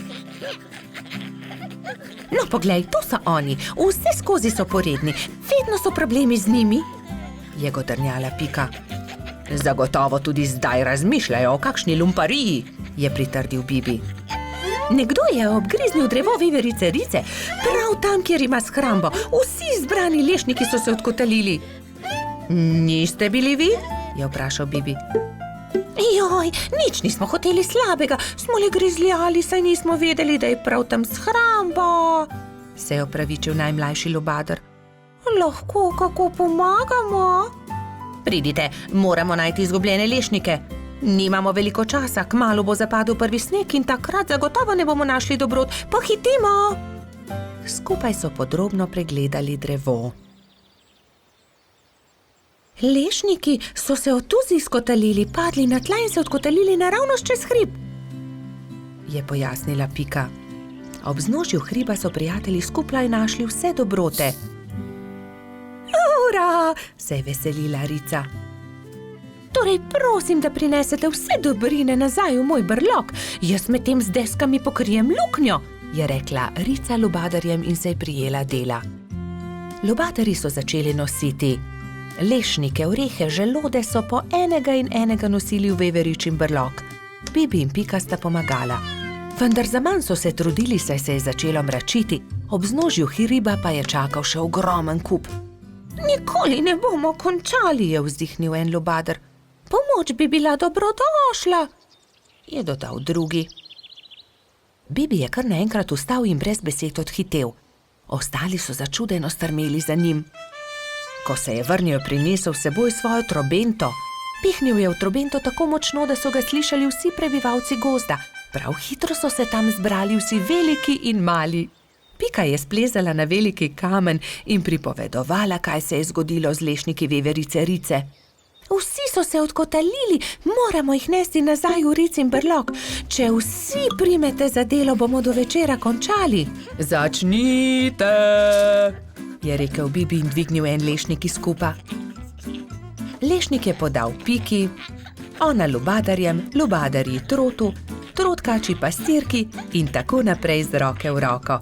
No, poglej, to so oni, vse skozi so poredni, vedno so problemi z njimi, je godrnjala Pika. Zagotovo tudi zdaj razmišljajo o kakšni lumpariji, je pritrdil Bibi. Nekdo je obgriznil drevo veverice Rice, prav tam, kjer ima shrambo. Vsi zbrani lešniki so se odkotalili. Niste bili vi? Je vprašal Bibi. Joj, nič nismo hoteli slabega, smo le grizljali, saj nismo vedeli, da je prav tam shramba, se je opravičil najmlajši lubadar. Lahko kako pomagamo? Pridite, moramo najti izgubljene lešnike. Nimamo veliko časa, kmalu bo zapadel prvi sneg in takrat zagotovo ne bomo našli dobrot. Pohitimo! Skupaj so podrobno pregledali drevo. Lešniki so se od tuzi izkotalili, padli na tla in se odkotalili naravnost čez hrib, je pojasnila Pika. Ob vznožju hriba so prijatelji skupaj našli vse dobrote. Ura, se je veselila Rica. Torej, prosim, da prinesete vse dobrine nazaj v moj brlog. Jaz medtem z deskami pokrijem luknjo, je rekla Rica lubadarjem in se je prijela dela. Lubadarji so začeli nositi lešnike, orehe, želode so po enega in enega nosili v veveričin brlog. Bibi in Pika sta pomagala. Vendar zaman so se trudili, saj se je začelo mračiti. Ob vznožju hriba pa je čakal še ogromen kup. Nikoli ne bomo končali, je vzdihnil en lubadar. pomoč bi bila dobrodošla, je dodal drugi. Bibi je kar naenkrat vstal in brez besed odhitel. Ostali so začudeno strmeli za njim. Ko se je vrnil, je prinesel s seboj svojo trobento. Pihnil je v trobento tako močno, da so ga slišali vsi prebivalci gozda. Prav hitro so se tam zbrali vsi veliki in mali. Pika je splezala na veliki kamen in pripovedovala, kaj se je zgodilo z lešniki veverice Rice. Vsi so se odkotalili, moramo jih nesti nazaj v Ricin brlog. Če vsi primete za delo, bomo do večera končali. Začnite, je rekel Bibi in dvignil en lešnik iz kupa. Lešnik je podal Piki, ona lubadarjem, lubadarji trotu, trotkači pastirki in tako naprej z roke v roko.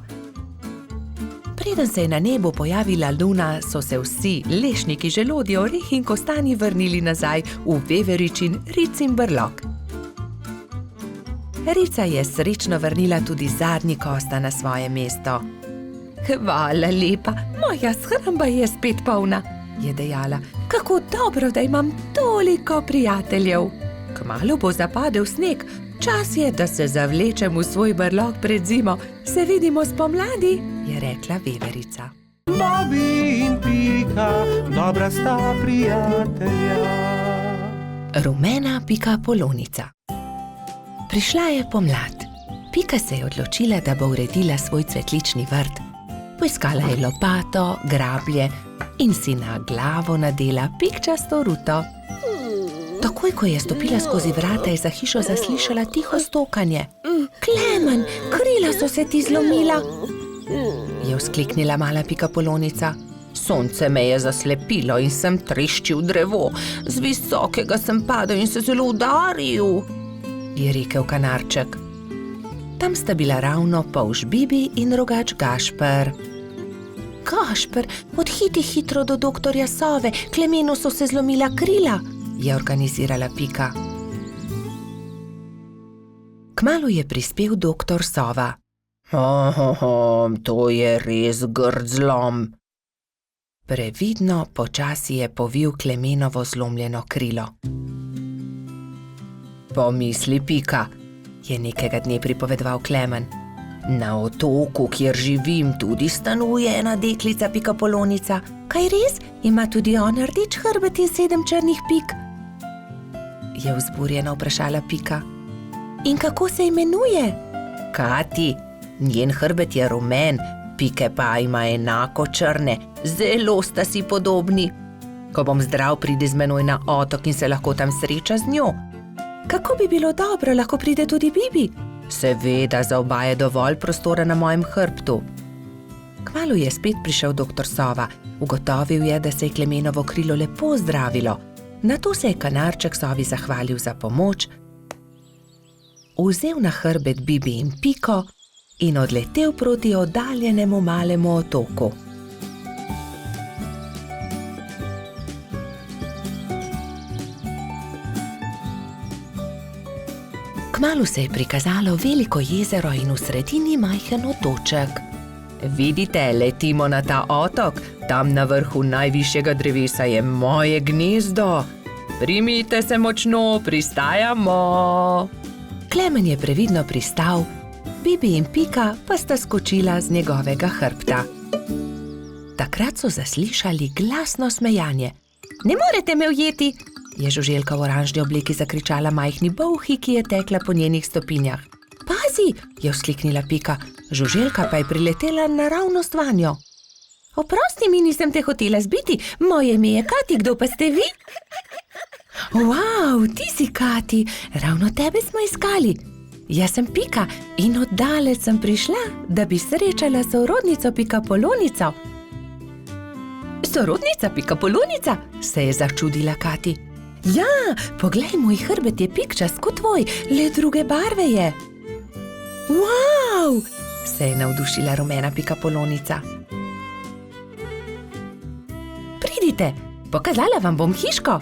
Preden se je na nebu pojavila luna, so se vsi lešniki, želodje, orehi in kostani vrnili nazaj v veveričin Ricin brlog. Rica je srečno vrnila tudi zadnji kosta na svoje mesto. Hvala lepa, moja shramba je spet polna, je dejala. Kako dobro, da imam toliko prijateljev. Kmalu bo zapadel sneg, čas je, da se zavlečem v svoj brlog pred zimo. Se vidimo spomladi, je rekla veverica. Bobby in Pika, dobra sta prijatelja. Rumena pikapolonica. Prišla je pomlad. Pika se je odločila, da bo uredila svoj cvetlični vrt. Poiskala je lopato, grablje in si na glavo nadela pikčasto ruto. Takoj, ko je stopila skozi vrata, je za hišo zaslišala tiho stokanje. Klemen, krila so se ti zlomila, je vzkliknila mala pikapolonica. Sonce me je zaslepilo in sem treščil drevo. Z visokega sem padel in se zelo udaril, je rekel kanarček. Tam sta bila ravno polž Bibi in rogač Gašper. Gašper, odhiti hitro do doktorja Sove, Klemenu so se zlomila krila, je organizirala Pika. Kmalu je prispel doktor Sova. To je res grd zlom. Previdno počasi je povil Klemenovo zlomljeno krilo. Pomisli, Pika, je nekega dne pripovedoval Klemen. Na otoku, kjer živim, tudi stanuje ena deklica pikapolonica. Kaj res? Ima tudi ona rdeč hrbet in 7 črnih pik? Je vzburjeno vprašala Pika. In kako se imenuje? Kati, njen hrbet je rumen, pike pa ima enako črne, zelo sta si podobni. Ko bom zdrav, pridi z menoj na otok in se lahko tam sreča z njo. Kako bi bilo dobro, lahko pride tudi Bibi? Seveda, za oba je dovolj prostora na mojem hrbtu. Kmalu je spet prišel doktor Sova. Ugotovil je, da se je Klemenovo krilo lepo zdravilo. Nato se je kanarček Sovi zahvalil za pomoč, vzel na hrbet Bibi in Piko in odletel proti oddaljenemu malemu otoku. Kmalu se je prikazalo veliko jezero in v sredini majhen otoček. Vidite, letimo na ta otok, tam na vrhu najvišjega drevesa je moje gnezdo. Primite se močno, pristajamo. Klemen je previdno pristal, Bibi in Pika pa sta skočila z njegovega hrbta. Takrat so zaslišali glasno smejanje. Ne morete me ujeti, je žuželka v oranžni obleki zakričala majhni bolhi, ki je tekla po njenih stopinjah. Pazi, je vzkliknila Pika, žuželka pa je priletela naravnost vanjo. Oprosti mi, nisem te hotela zbiti, moje ime je Kati, kdo pa ste vi? Wow, ti si Kati, ravno tebe smo iskali. Jaz sem Pika in od daleč sem prišla, da bi srečala sorodnico pikapolonico. Sorodnica pikapolonica, se je začudila Kati. Ja, poglej, moj hrbet je pikčast kot tvoj, le druge barve je. Wow, se je navdušila rumena pikapolonica. Pridite, pokazala vam bom hiško,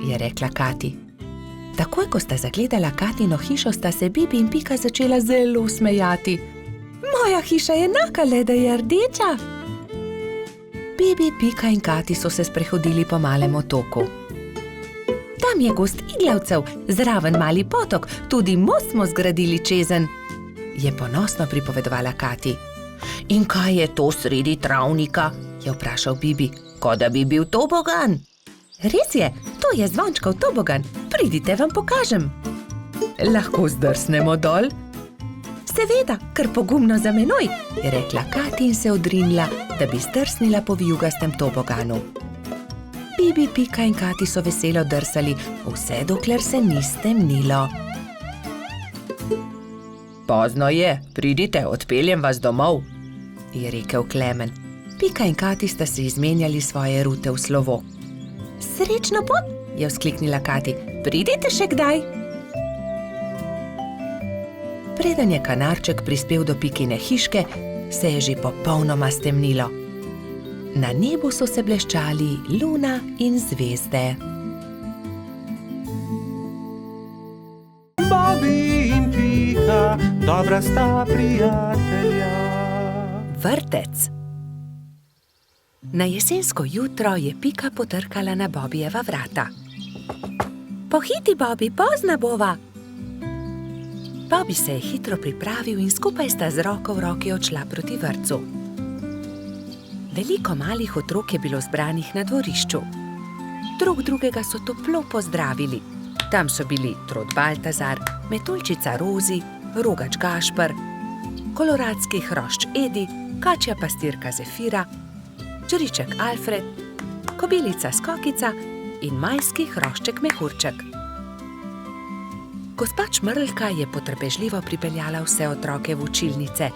je rekla Kati. Takoj, ko sta zagledala Katino hišo, sta se Bibi in Pika začela zelo smejati. Moja hiša je enaka, le da je rdeča. Bibi, Pika in Kati so se sprehodili po malem otoku. Tam Tam je gozd iglavcev, zraven mali potok, tudi most smo zgradili čezen, je ponosno pripovedovala Kati. In kaj je to sredi travnika? Je vprašal Bibi, kot da bi bil tobogan. Res je, to je zvončkov tobogan, pridite, vam pokažem. Lahko zdrsnemo dol? Seveda, kar pogumno za menoj, je rekla Kati in se odrinila, da bi zdrsnila po vijugastem toboganu. Bibi, Pika in Kati so veselo drsali, vse dokler se ni stemnilo. Pozno je, pridite, odpeljem vas domov, je rekel Klemen. Pika in Kati sta se izmenjali svoje rute v slovo. Srečno pot, je vzkliknila Kati, pridite še kdaj. Preden je kanarček prispel do Pikine hiške, se je že popolnoma stemnilo. Na nebu so se bleščali luna in zvezde. Bobby in Pika, dobra sta prijatelja. Vrtec. Na jesensko jutro je Pika potrkala na Bobijeva vrata. Pohiti, Bobi, pozna bova. Bobi se je hitro pripravil in skupaj sta z roko v roki odšla proti vrtcu. Veliko malih otrok je bilo zbranih na dvorišču. Drug drugega so toplo pozdravili. Tam so bili Trod Baltazar, Metuljčica Rozi, Rogač Gašper, koloradski hrošč Edi, kačja pastirka Zefira, čriček Alfred, kobilica Skokica in majski hrošček Mehurček. Gospa Čmrlka je potrpežljivo pripeljala vse otroke v učilnice.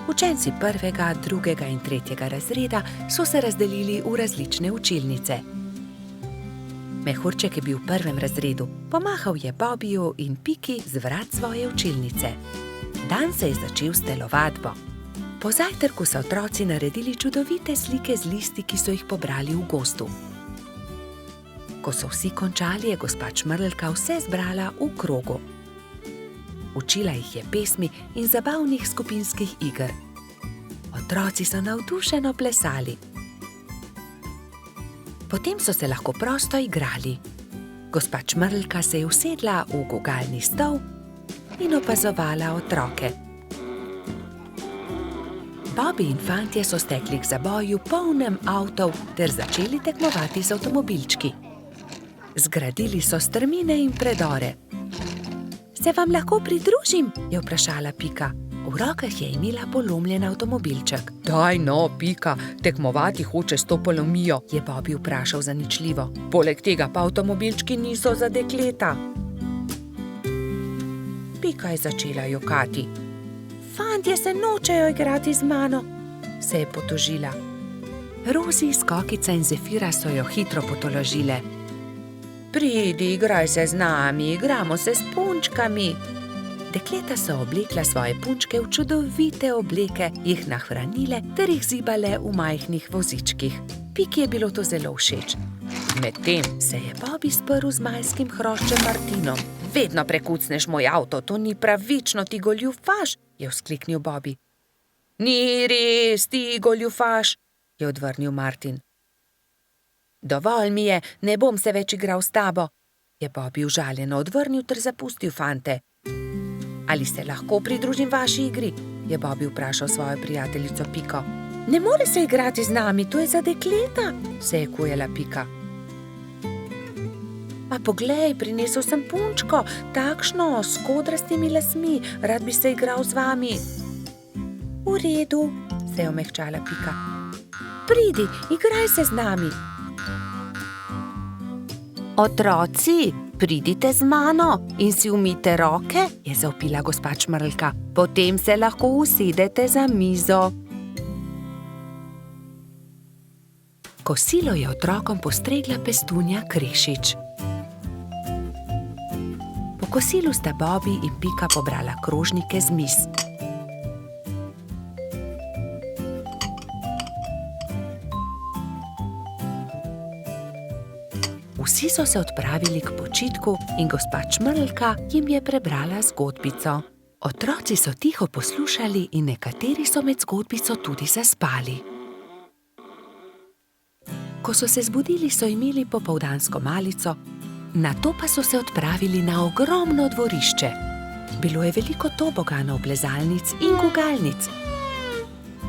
Učenci 1., 2. in 3. razreda so se razdelili v različne učilnice. Mehurček je bil v 1. razredu, pomahal je Bobiju in Piki z vrat svoje učilnice. Dan se je začel s telovadbo. Po zajtrku so otroci naredili čudovite slike z listi, ki so jih pobrali v gozdu. Ko so vsi končali, je gospa Čmrlka vse zbrala v krogu. Učila jih je pesmi in zabavnih skupinskih iger. Otroci so navdušeno plesali. Potem so se lahko prosto igrali. Gospa Čmrlka se je usedla v gugalni stol in opazovala otroke. Bobi in fantje so stekli k zaboju polnem avtov ter začeli tekmovati z avtomobilčki. Zgradili so strmine in predore. Se vam lahko pridružim? Je vprašala Pika. V rokah je imela polomljen avtomobilček. Daj no, Pika, tekmovati hoče s to polomijo, Je Bobi vprašal zaničljivo. poleg tega pa avtomobilčki niso za dekleta. Pika je začela jokati. Fantje se nočejo igrati z mano, se je potožila. Rozi, Skokica in Zefira so jo hitro potolažile. Pridi, igraj se z nami, igramo se s punčkami. Dekleta so oblekla svoje punčke v čudovite obleke, jih nahranile ter jih zibale v majhnih vozičkih. Piki je bilo to zelo všeč. Medtem se je Bobi sprl z majskim hroščem Martinom. Vedno prekucneš moj avto, to ni pravično, ti goljufaš, je vzkliknil Bobi. Ni res, ti goljufaš, je odvrnil Martin. Dovolj mi je, ne bom se več igral s tabo, je Bobi užaljeno odvrnil ter zapustil fante. Ali se lahko pridružim vaši igri? Je Bobi vprašal svojo prijateljico Piko. Ne more se igrati z nami, to je za dekleta, se je kujala Pika. A poglej, prinesel sem punčko, takšno, s kodrastimi lasmi, rad bi se igral z vami. V redu, se je omehčala Pika. Pridi, igraj se z nami. Otroci, pridite z mano in si umijte roke, je zavpila gospa Čmrlka. Potem se lahko usedete za mizo. Kosilo je otrokom postregla pestunja Krešič. Po kosilu sta Bobi in Pika pobrala krožnike z miz. Vsi so se odpravili k počitku in gospa Čmrlka jim je prebrala zgodbico. Otroci so tiho poslušali in nekateri so med zgodbico tudi zaspali. Ko so se zbudili, so imeli popoldansko malico, Nato pa so se odpravili na ogromno dvorišče. Bilo je veliko toboganov, plezalnic in gugalnic.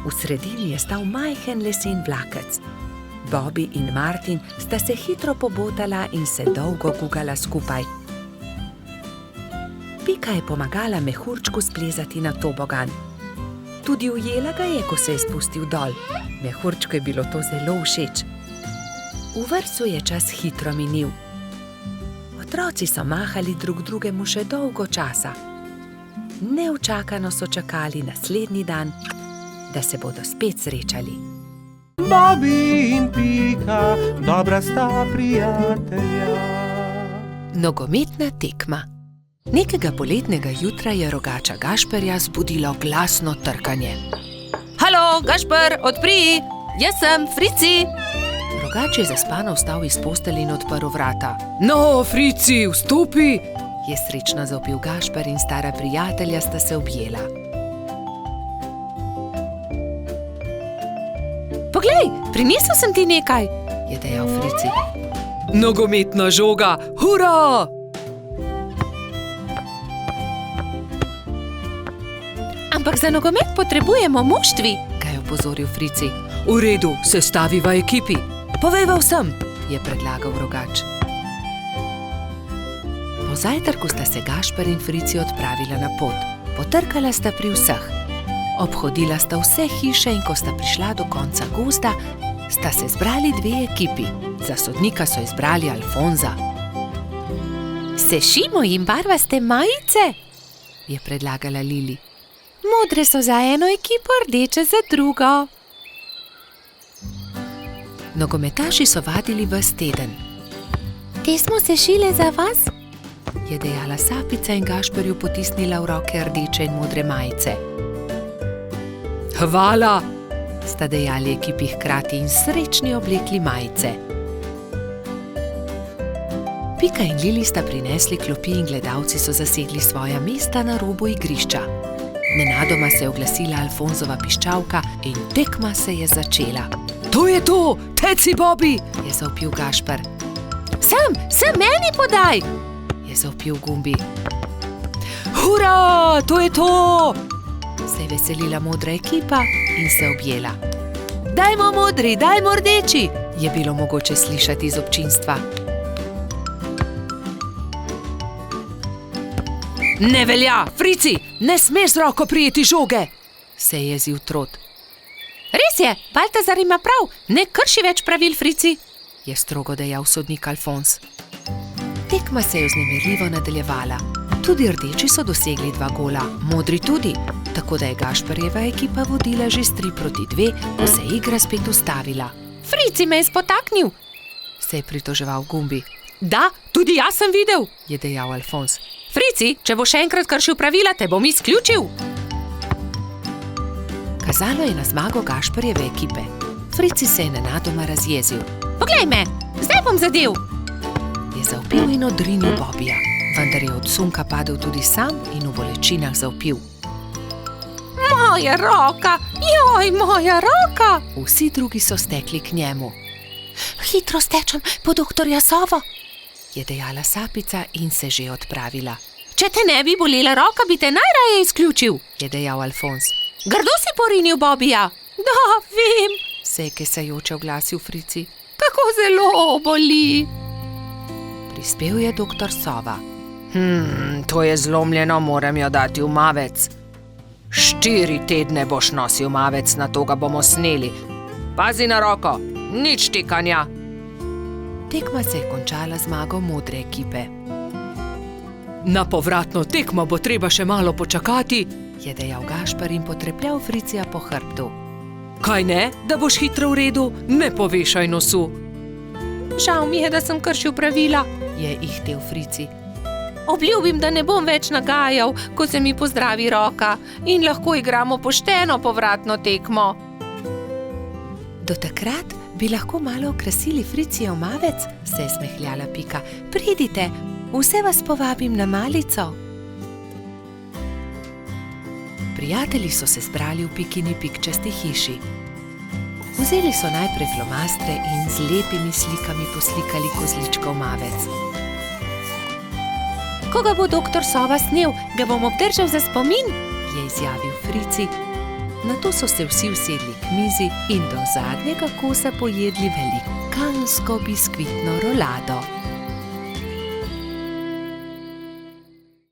V sredini je stal majhen lesen vlakec. Bobby in Martin sta se hitro pobotala in se dolgo gugala skupaj. Pika je pomagala mehurčku splezati na tobogan. Tudi ujela ga je, ko se je spustil dol. Mehurčku je bilo to zelo všeč. V vrtcu je čas hitro minil. Otroci so mahali drug drugemu še dolgo časa. Neučakano so čakali naslednji dan, da se bodo spet srečali. Bobby in Pika, dobra sta prijatelja. Nogometna tekma. Nekega poletnega jutra je rogača Gašperja zbudilo glasno trkanje. Halo, Gašper, odpri! Jaz sem Frici! Rogač je zaspano vstal iz postelje in odprl vrata. No, Frici, vstopi! Je srečno zavpil Gašper in stara prijatelja sta se objela. Poglej, prinesel sem ti nekaj, je dejal Frici. Nogometna žoga, hura! Ampak za nogomet potrebujemo moštvi, ga je opozoril Frici. V redu, sestaviva ekipi. Povejva vsem, je predlagal rogač. Po zajtrku sta se Gašper in Frici odpravila na pot. Potrkala sta pri vseh. Obhodila sta vse hiše in ko sta prišla do konca gozda, sta se zbrali dve ekipi. Za sodnika so izbrali Alfonza. Sešimo jim barvaste majice, je predlagala Lili. Modre so za eno ekipo, rdeče za drugo. Nogometaši so vadili ves teden. Te smo sešile za vas, je dejala Sapica in Gašperju potisnila v roke rdeče in modre majice. Hvala, sta dejali ekipi hkrati in srečni oblekli majice. Pika in Lili sta prinesli klopi in gledalci so zasedli svoja mesta na robu igrišča. Nenadoma se je oglasila Alfonzova piščalka in tekma se je začela. to je to, teci Bobby! Je zavpil Gašper. Sem meni podaj! Je zavpil Gumbi. Hura, to je to! Se je veselila modra ekipa in se objela. Dajmo modri, dajmo rdeči, je bilo mogoče slišati iz občinstva. Ne velja, Frici, ne smeš z roko prijeti žoge! Se je jezil Trot. Res je, Baltazar ima prav, ne krši več pravil, Frici, je strogo dejal sodnik Alfons. Tekma se je vznemirljivo nadaljevala. Tudi rdeči so dosegli 2 gola, modri tudi, tako da je Gašperjeva ekipa vodila že s 3-2, ko se je igra spet ustavila. Frici me je spotaknil, se je pritoževal Gumbi. Da, tudi jaz sem videl, je dejal Alfons. Frici, če bo še enkrat kršil pravila, te bom izključil. Kazalo je na zmago Gašperjeve ekipe. Frici se je nenadoma razjezil. Poglej me, zdaj bom zadel! Je zavpil in odrinil Bobija, vendar je od sunka padel tudi sam in v bolečinah zavpil. Moja roka! Joj, moja roka! Vsi drugi so stekli k njemu. Hitro stečem po doktorja Sovo, je dejala Sapica in se že odpravila. Če te ne bi bolela roka, bi te najraje izključil, je dejal Alfons. Grdo si porinil Bobija? Da, vem, se je kesajoče oglasil Frici. Kako zelo boli. Prispel je doktor Sova. To je zlomljeno, moram jo dati v mavec. 4 tedne boš nosil mavec, na to ga bomo sneli. Pazi na roko, nič tikanja. Tekma se je končala zmago modre ekipe. Na povratno tekmo bo treba še malo počakati, je dejal Gašper in potrepljal Fricija po hrbtu. Kaj ne, da boš hitro v redu, ne povešaj nosu. Žal mi je, da sem kršil pravila, je ihtel Frici. Obljubim, da ne bom več nagajal, ko se mi pozdravi roka in lahko igramo pošteno povratno tekmo. Do takrat bi lahko malo okrasili Fricijev mavec, se je smehljala Pika. Pridite, vse vas povabim na malico. Prijatelji so se zbrali v Pikini pikčasti hiši. Vzeli so najprej flomastre in z lepimi slikami poslikali kozličkov mavec. ko ga bo doktor Sova snel, ga bom obdržal za spomin, je izjavil Frici. Nato so se vsi usedli k mizi in do zadnjega kosa pojedli velikansko biskvitno rolado.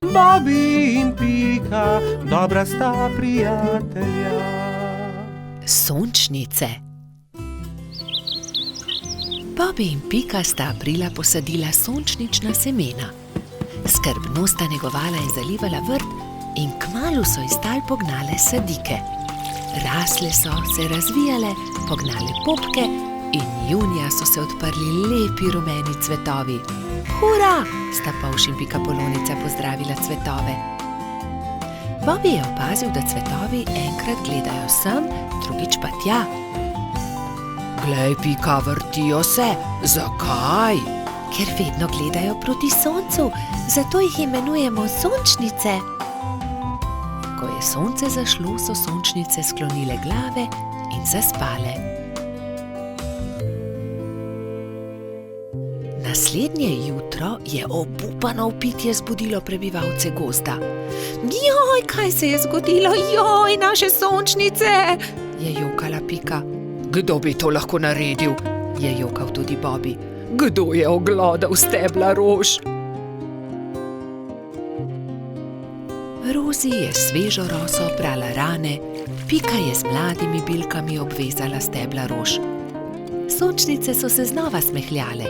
Bobby in Pika, dobra sta prijatelja. Sončnice. Bobby in Pika sta aprila posadila sončnična semena. Skrbno sta negovala in zalivala vrt in kmalu so iz tal pognale sadike. Rasle so, se razvijale, pognale popke in junija so se odprli lepi rumeni cvetovi. Hura! Sta Polž in Pikapolonica pozdravila cvetove. Bobby je opazil, da cvetovi enkrat gledajo sem, drugič pa tja. Glej, Pika, vrtijo se. Zakaj? Ker vedno gledajo proti soncu, zato jih imenujemo sončnice. Ko je sonce zašlo, so sončnice sklonile glave in zaspale. Naslednje jutro je obupano vpitje zbudilo prebivalce gozda. Joj, kaj se je zgodilo? Joj, naše sončnice! Je jokala Pika. Kdo bi to lahko naredil? Je jokal tudi Bobby. Kdo je oglodal stebla rož? Rozi je svežo roso prala rane, Pika je z mladimi bilkami obvezala stebla rož. Sončnice so se znova smehljale.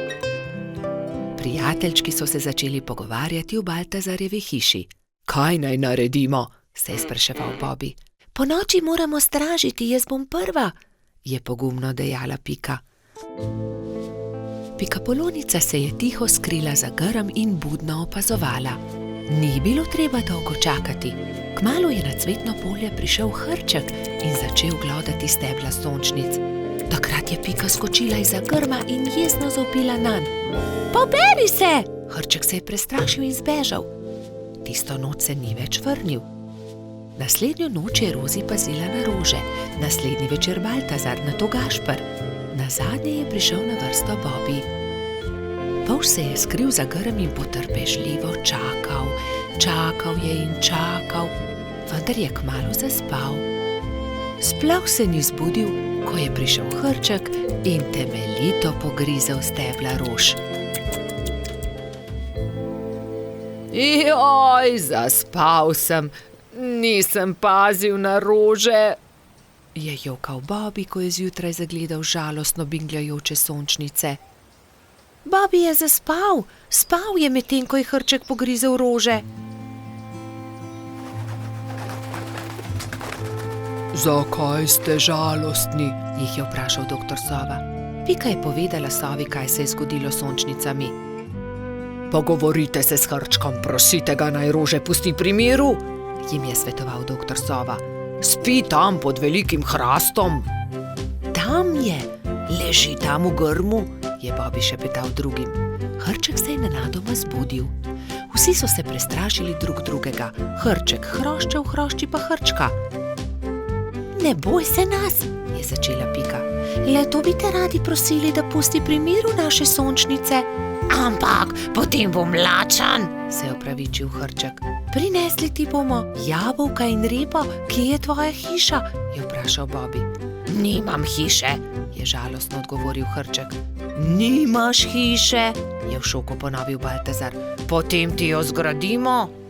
Prijateljčki so se začeli pogovarjati v Baltazarjevi hiši. Kaj naj naredimo? Se je spraševal Bobby. Ponoči moramo stražiti, jaz bom prva, je pogumno dejala Pika. Pikapolonica se je tiho skrila za grm in budno opazovala. Ni bilo treba dolgo čakati. Kmalu je na cvetno polje prišel Hrček in začel glodati stebla sončnic. Takrat je Pika skočila izza grma in jezno zavpila nanj. Poberi se! Hrček se je prestrašil in zbežal. Tisto noč se ni več vrnil. Naslednjo noč je Rozi pazila na rože, naslednji večer Baltazar, nato Gašper. Nazadnje je prišel na vrsto Bobby. Polž se je skril za grm in potrpežljivo čakal. Čakal je in čakal, vendar je kmalu zaspal. Sploh se ni zbudil, ko je prišel Hrček in temeljito pogrizel stebla rož. Joj, zaspal sem, nisem pazil na rože, je jokal Bobby, ko je zjutraj zagledal žalostno bingljajoče sončnice. Bobby je zaspal, spal je medtem, ko je Hrček pogrizel rože. Zakaj ste žalostni? Jih je vprašal doktor Sova. Pika je povedala Sovi, kaj se je zgodilo s sončnicami. Pogovorite se s Hrčkom, prosite ga, naj rože pusti pri miru, jim je svetoval doktor Sova. Spi tam pod velikim hrastom. Tam je, leži tam v grmu, je Bobby šepetal drugim. Hrček se je nenadoma zbudil. Vsi so se prestrašili drug drugega. Hrček hroščev, hrošči pa Hrčka. Ne boj se nas, je začela Pika. Le to bi te radi prosili, da pusti pri miru naše sončnice. Ampak potem bom lačen, se je opravičil Hrček. Prinesli ti bomo jabolka in repo, kje je tvoja hiša, je vprašal Bobby. Nimam hiše, je žalostno odgovoril Hrček. Nimaš hiše, je v šoku ponovil Baltazar. Potem ti jo zgradimo.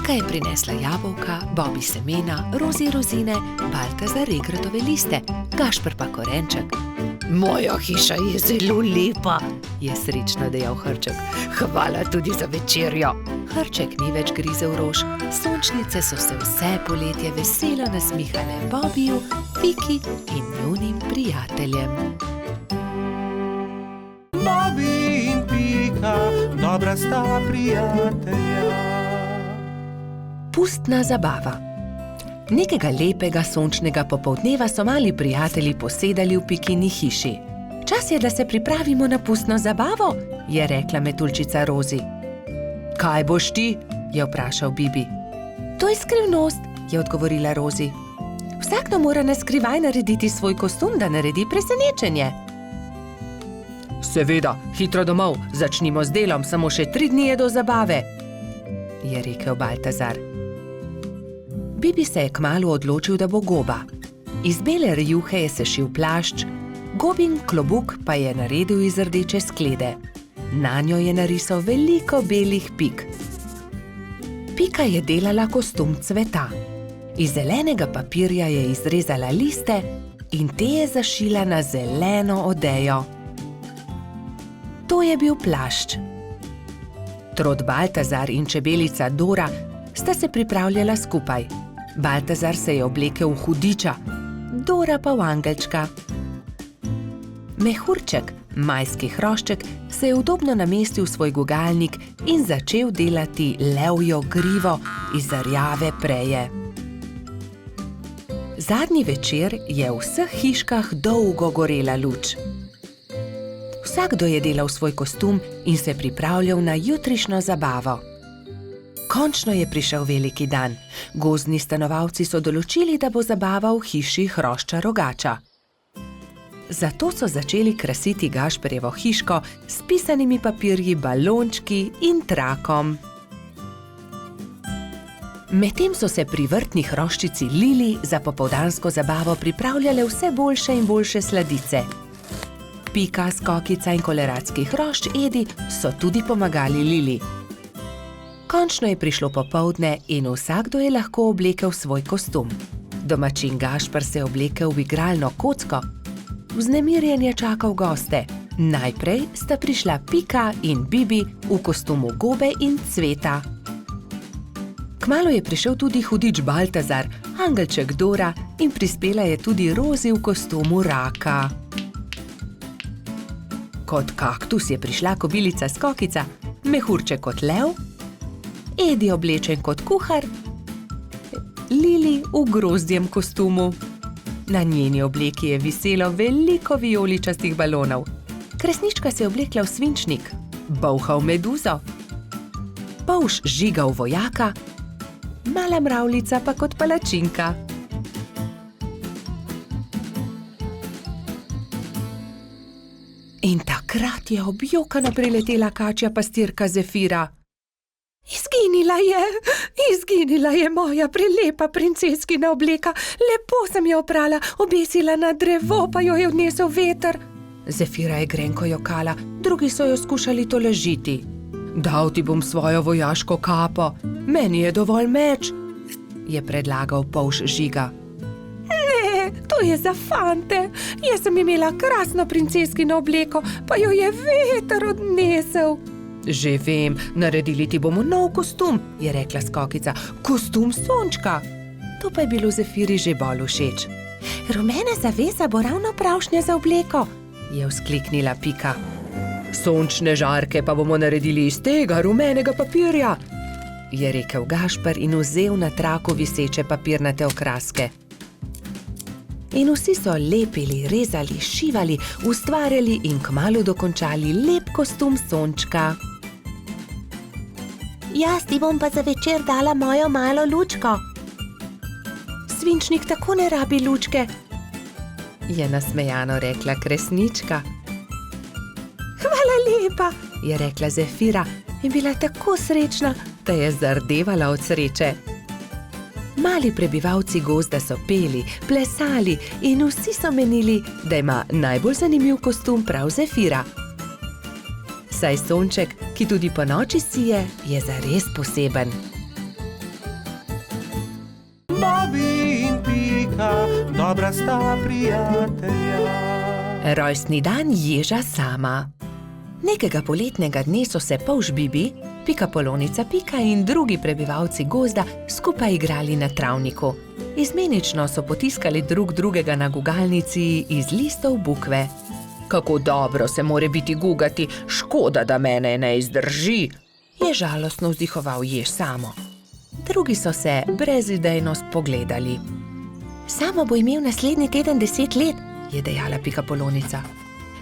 Pika je prinesla jabolka, Bobby semena, Rozi rozine, Baltazar regratove liste, Gašper pa korenček. Moja hiša je zelo lepa, je srečno dejal Hrček. Hvala tudi za večerjo. Hrček ni več grizel rož, sončnice so se vse poletje veselo nasmihale Bobbyju, Piki in njunim prijateljem. Bobby in Pika, dobra sta prijatelja. Pustna zabava. Nekega lepega sončnega popoldneva so mali prijatelji posedali v Pikini hiši. Čas je, da se pripravimo na pustno zabavo, je rekla metuljčica Rozi. Kaj boš ti? Je vprašal Bibi. To je skrivnost, je odgovorila Rozi. Vsakdo mora na skrivaj narediti svoj kostum, da naredi presenečenje. Seveda, hitro domov, začnimo z delom, samo še 3 dni je do zabave, je rekel Baltazar. Bibi se je kmalu odločil, da bo goba. Iz bele rjuhe je sešil plašč, gobin klobuk pa je naredil iz rdeče sklede. Nanjo je narisal veliko belih pik. Pika je delala kostum cveta. Iz zelenega papirja je izrezala liste in te je zašila na zeleno odejo. To je bil plašč. Trod Baltazar in čebelica Dora sta se pripravljala skupaj. Baltazar se je oblekel v hudiča, Dora pa v angelčka. Mehurček, majski hrošček, se je udobno namestil v svoj gugalnik in začel delati levjo grivo iz rjave preje. Zadnji večer je v vseh hiškah dolgo gorela luč. Vsakdo je delal svoj kostum in se pripravljal na jutrišnjo zabavo. Končno je prišel veliki dan. Gozdni stanovalci so določili, da bo zabava v hiši hrošča rogača. Zato so začeli krasiti Gašperjevo hiško s pisanimi papirji, balončki in trakom. Medtem so se pri vrtni hroščici Lili za popoldansko zabavo pripravljale vse boljše in boljše sladice. Pika, Skokica in koleratski hrošč Edi so tudi pomagali Lili. Končno je prišlo popoldne in vsakdo je lahko oblekel svoj kostum. Domačin Gašper se je oblekel v igralno kocko. Vznemirjen je čakal goste. Najprej sta prišla Pika in Bibi v kostumu gobe in cveta. Kmalu je prišel tudi hudič Baltazar, angelček Dora in prispela je tudi Rozi v kostumu raka. Kot kaktus je prišla kobilica Skokica, mehurček kot lev, Edi oblečen kot kuhar, Lili v grozdjem kostumu. Na njeni obleki je viselo veliko vijoličastih balonov. Kresnička se je oblekla v svinčnik, Bolha v meduzo, Polž Žiga v vojaka, mala mravljica pa kot palačinka. In takrat je objokano priletela kačja pastirka Zefira. Izginila je moja prelepa princeskina obleka. Lepo sem jo oprala, obesila na drevo, pa jo je odnesel veter. Zefira je grenko jokala, drugi so jo skušali tolažiti. Dal ti bom svojo vojaško kapo, meni je dovolj meč, je predlagal Polž Žiga. Ne, to je za fante. Jaz sem imela krasno princeskino obleko, pa jo je veter odnesel. Že vem, naredili ti bomo nov kostum, je rekla Skokica. Kostum sončka. To pa je bilo Zefiri že bolj všeč. Rumena zavesa bo ravno pravšnja za obleko, je vzkliknila Pika. Sončne žarke pa bomo naredili iz tega rumenega papirja, je rekel Gašper in vzel na traku viseče papirnate okraske. In vsi so lepili, rezali, šivali, ustvarjali in kmalu dokončali lep kostum sončka. Jaz ti bom pa za večer dala mojo malo lučko. Svinčnik tako ne rabi lučke, je nasmejano rekla Kresnička. Hvala lepa, je rekla Zefira in bila tako srečna, da je zardevala od sreče. Mali prebivalci gozda so peli, plesali in vsi so menili, da ima najbolj zanimiv kostum prav Zefira. Saj sonček, ki tudi po noči sije, je zares poseben. Bobby in Pika, dobra sta prijatelja. Rojstni dan ježa sama. Nekega poletnega dne so se Polž Bibi, Pika Polonica Pika in drugi prebivalci gozda skupaj igrali na travniku. Izmenično so potiskali drug drugega na gugalnici iz listov bukve. Kako dobro se more biti gugati, škoda, da mene ne izdrži, je žalostno vzdihoval jež samo. Drugi so se brezidejno spogledali. Samo bo imel naslednji teden 10 let, je dejala Pikapolonica.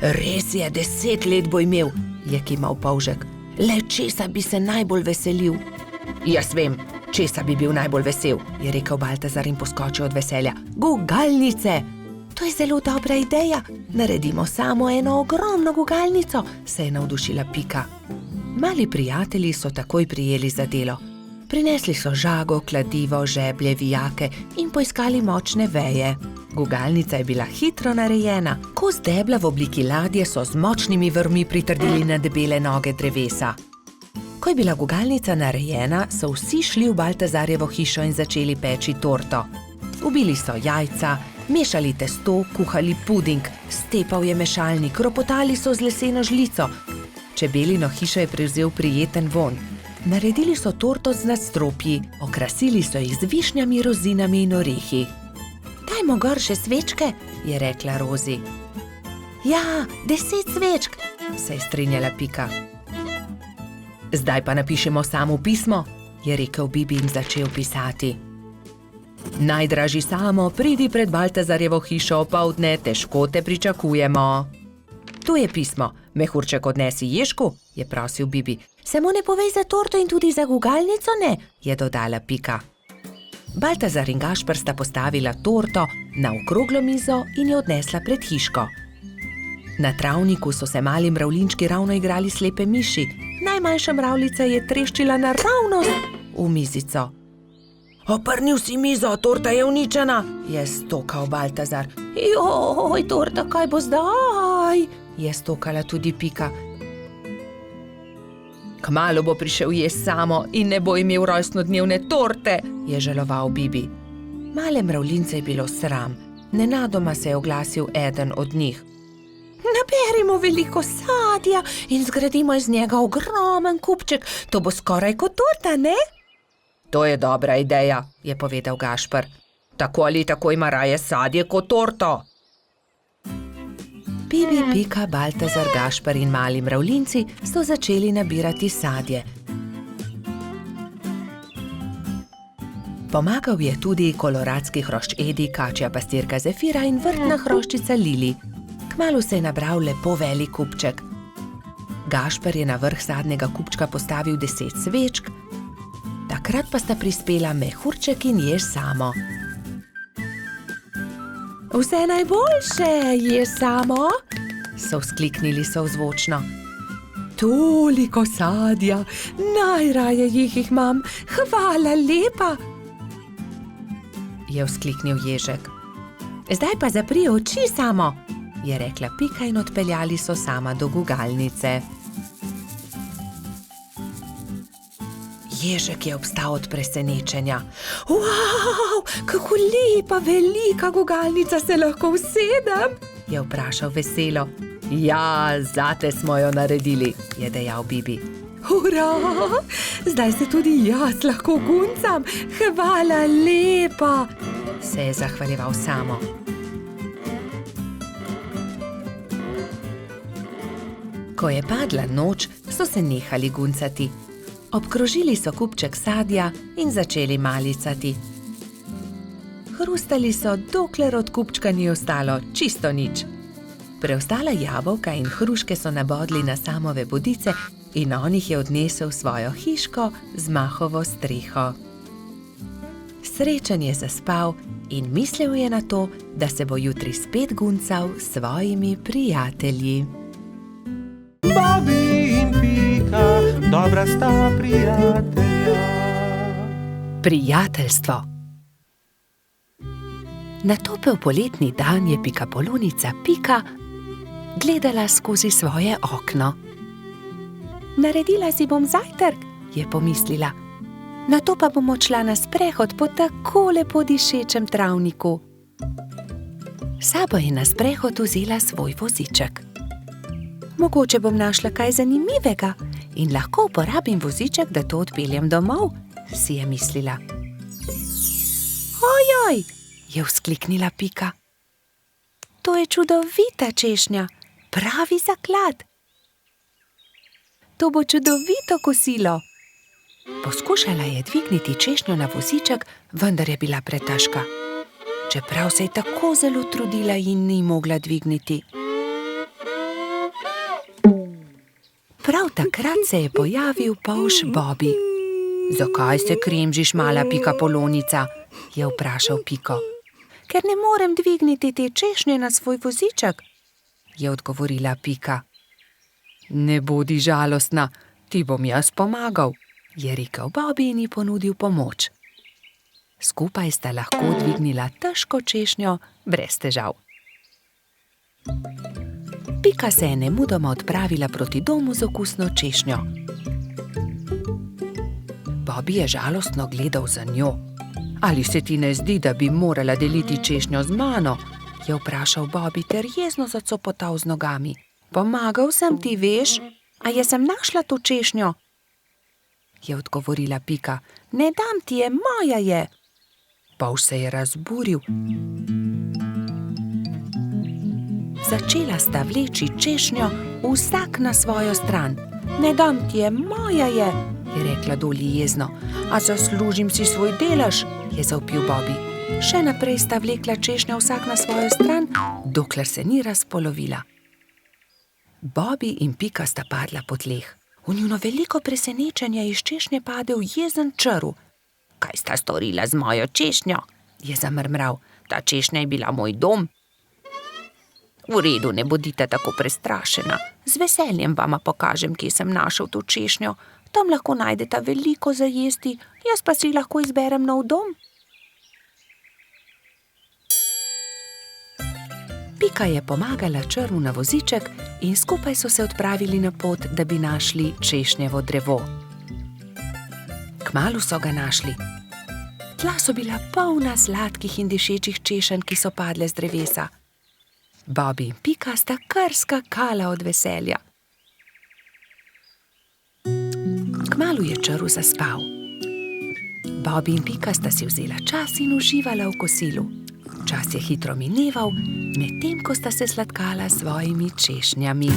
Res je, 10 let bo imel, je kimal Polžek. Le česa bi se najbolj veselil? Jaz vem, česa bi bil najbolj vesel, je rekel Baltazar in poskočil od veselja. Gugalnice! To je zelo dobra ideja. Naredimo samo eno ogromno gugalnico, se je navdušila Pika. Mali prijatelji so takoj prijeli za delo. Prinesli so žago, kladivo, žeblje, vijake in poiskali močne veje. Gugalnica je bila hitro narejena. Kos debla v obliki ladje so z močnimi vrvmi pritrdili na debele noge drevesa. Ko je bila gugalnica narejena, so vsi šli v Baltazarjevo hišo in začeli peči torto. Ubili so jajca, mešali testo, kuhali puding, stepal je mešalnik, ropotali so z leseno žlico. Čebelino hišo je prevzel prijeten vonj. Naredili so torto z nadstropji, okrasili so jih z višnjami, rozinami in orehi. Dajmo gor še svečke, je rekla Rozi. Ja, 10 svečk, se je strinjala Pika. Zdaj pa napišemo samo pismo, je rekel Bibi in začel pisati. Najdražji Samo, pridi pred Baltazarjevo hišo opoldne, težko te pričakujemo. Tu je pismo, mehurček odnesi Ježku, je prosil Bibi. Samo ne povej za torto in tudi za gugalnico ne, je dodala Pika. Baltazar in Gašper sta postavila torto na okroglo mizo in jo odnesla pred hiško. Na travniku so se mali mravljinčki ravno igrali slepe miši. Najmanjša mravljica je treščila naravnost v mizico. Oprnil si mizo, torta je uničena, je stokal Baltazar. Joj, torta, kaj bo zdaj? Je stokala tudi Pika. Kmalu bo prišel jesti Samo in ne bo imel rojstnodnevne torte, je žaloval Bibi. Male mravljince je bilo sram. Nenadoma se je oglasil eden od njih. Naberimo veliko sadja in zgradimo iz njega ogromen kupček. To bo skoraj kot torta, ne? To je dobra ideja, je povedal Gašper. Tako ali tako ima raje sadje kot torto. Bibi, Pika, Baltazar, Gašper in mali mravljinci so začeli nabirati sadje. Pomagal je tudi koloradski hrošč Edi, kačja pastirka Zefira in vrtna hroščica Lili. Kmalu se je nabral lepo velik kupček. Gašper je na vrh zadnjega kupčka postavil 10 svečk, takrat pa sta prispela Mehurček in Jež Samo. Vse najboljše, Jež Samo, so vzkliknili sozvočno. Toliko sadja, najraje jih imam, hvala lepa, je vzkliknil Ježek. Zdaj pa zapri oči, Samo, je rekla Pika in odpeljali so Sama do gugalnice. Ježek je obstal od presenečenja. Wow, kako lepa, velika gugalnica, se lahko usedem? Je vprašal veselo. Ja, zate smo jo naredili, je dejal Bibi. Hurra, zdaj se tudi jaz lahko guncam, hvala lepa, se je zahvaljeval Samo. Ko je padla noč, so se nehali guncati. Obkrožili so kupček sadja in začeli malicati. Hrustali so, dokler od kupčka ni ostalo čisto nič. Preostala jabolka in hruške so nabodli na Samove bodice in on jih je odnesel v svojo hiško z mahovo streho. Srečen je zaspal in mislil je na to, da se bo jutri spet guncal s svojimi prijatelji. Bobby in Pika, dobra sta prijatelja. Prijateljstvo. Na topel poletni dan je Pikapolonica Pika gledala skozi svoje okno. Naredila si bom zajtrk, je pomislila. Nato pa bom odšla na sprehod po tako lepo dišečem travniku. Sabo je na sprehod vzela svoj voziček. Mogoče bom našla kaj zanimivega in lahko uporabim voziček, da to odpeljem domov, si je mislila. Ojoj, je vzkliknila Pika. To je čudovita češnja, pravi zaklad. To bo čudovito kosilo. Poskušala je dvigniti češnjo na voziček, vendar je bila pretežka. Čeprav se je tako zelo trudila in ni mogla dvigniti. Prav takrat se je pojavil polž Bobby. Zakaj se kremžiš, mala pikapolonica? Je vprašal Piko. Ker ne morem dvigniti te češnje na svoj voziček, je odgovorila Pika. Ne bodi žalostna, ti bom jaz pomagal, je rekel Bobby in ji ponudil pomoč. Skupaj sta lahko dvignila težko češnjo brez težav. Pika se je nemudoma odpravila proti domu z okusno češnjo. Bobby je žalostno gledal za njo. Ali se ti ne zdi, da bi morala deliti češnjo z mano? Je vprašal Bobby ter jezno zacopotal z nogami. Pomagal sem ti, veš, a jaz sem našla to češnjo? Je odgovorila Pika. Ne dam ti je, moja je. Polž se je razburil. Začela sta vleči češnjo vsak na svojo stran. Ne dam ti je, moja je rekla Dolly jezno. A zaslužim si svoj delež, je zavpil Bobby. Še naprej sta vlekla češnjo vsak na svojo stran, dokler se ni razpolovila. Bobby in Pika sta padla po tleh. V njuno veliko presenečenje iz češnje padel jezen črv. Kaj sta storila z mojo češnjo? Je zamrmral. Ta češnja je bila moj dom. V redu, ne bodite tako prestrašena. Z veseljem vama pokažem, kje sem našel to češnjo. Tam lahko najdeta veliko za jesti, jaz pa si lahko izberem nov dom. Pika je pomagala črvu na voziček in skupaj so se odpravili na pot, da bi našli češnjevo drevo. Kmalu so ga našli. Tla so bila polna sladkih in dišečih češenj, ki so padle z drevesa. Bobby in Pika sta kar skakala od veselja. Kmalu je črv zaspal. Bobby in Pika sta si vzela čas in uživala v kosilu. Čas je hitro mineval, medtem ko sta se sladkala s svojimi češnjami.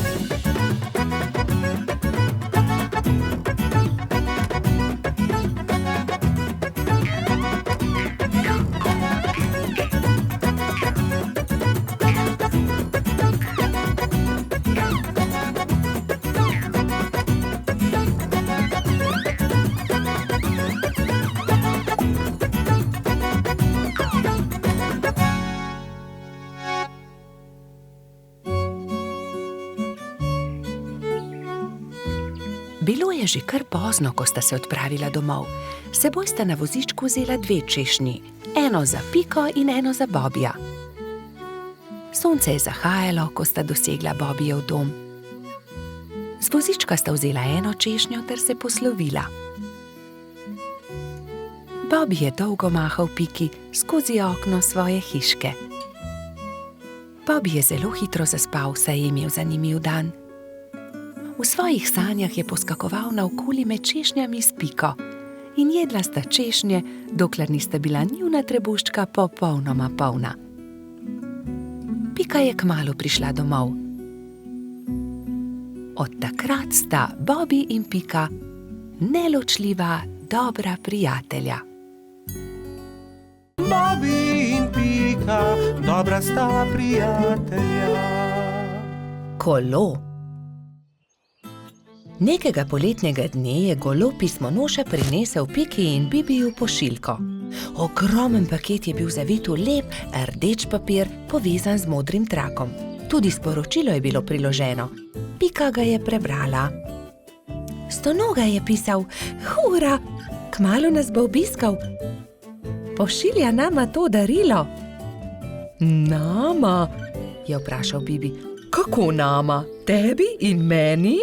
Bilo je že kar pozno, ko sta se odpravila domov. S seboj sta na vozičku vzela 2 češnji, eno za Piko in eno za Bobbyja. Sonce je zahajalo, ko sta dosegla Bobbyjev dom. Z vozička sta vzela eno češnjo ter se poslovila. Bobby je dolgo mahal Piki skozi okno svoje hiške. Bobby je zelo hitro zaspal, saj je imel zanimiv dan. V svojih sanjah je poskakoval naokoli med češnjami s Piko in jedla sta češnje, dokler nista bila njuna trebuščka popolnoma polna. Pika je kmalu prišla domov. Od takrat sta Bobby in Pika neločljiva, dobra prijatelja. Bobby in Pika, dobra sta prijatelja. Kolo. Nekega poletnega dne je golo pismonoša prinesel Piki in Bibiju pošiljko. Ogromen paket je bil zavit v lep, rdeč papir, povezan z modrim trakom. Tudi sporočilo je bilo priloženo. Pika ga je prebrala. Stonoga je pisal: Hura, kmalu nas bo obiskal. Pošilja nama to darilo. Nama? Je vprašal Bibi. Kako nama? Tebi in meni?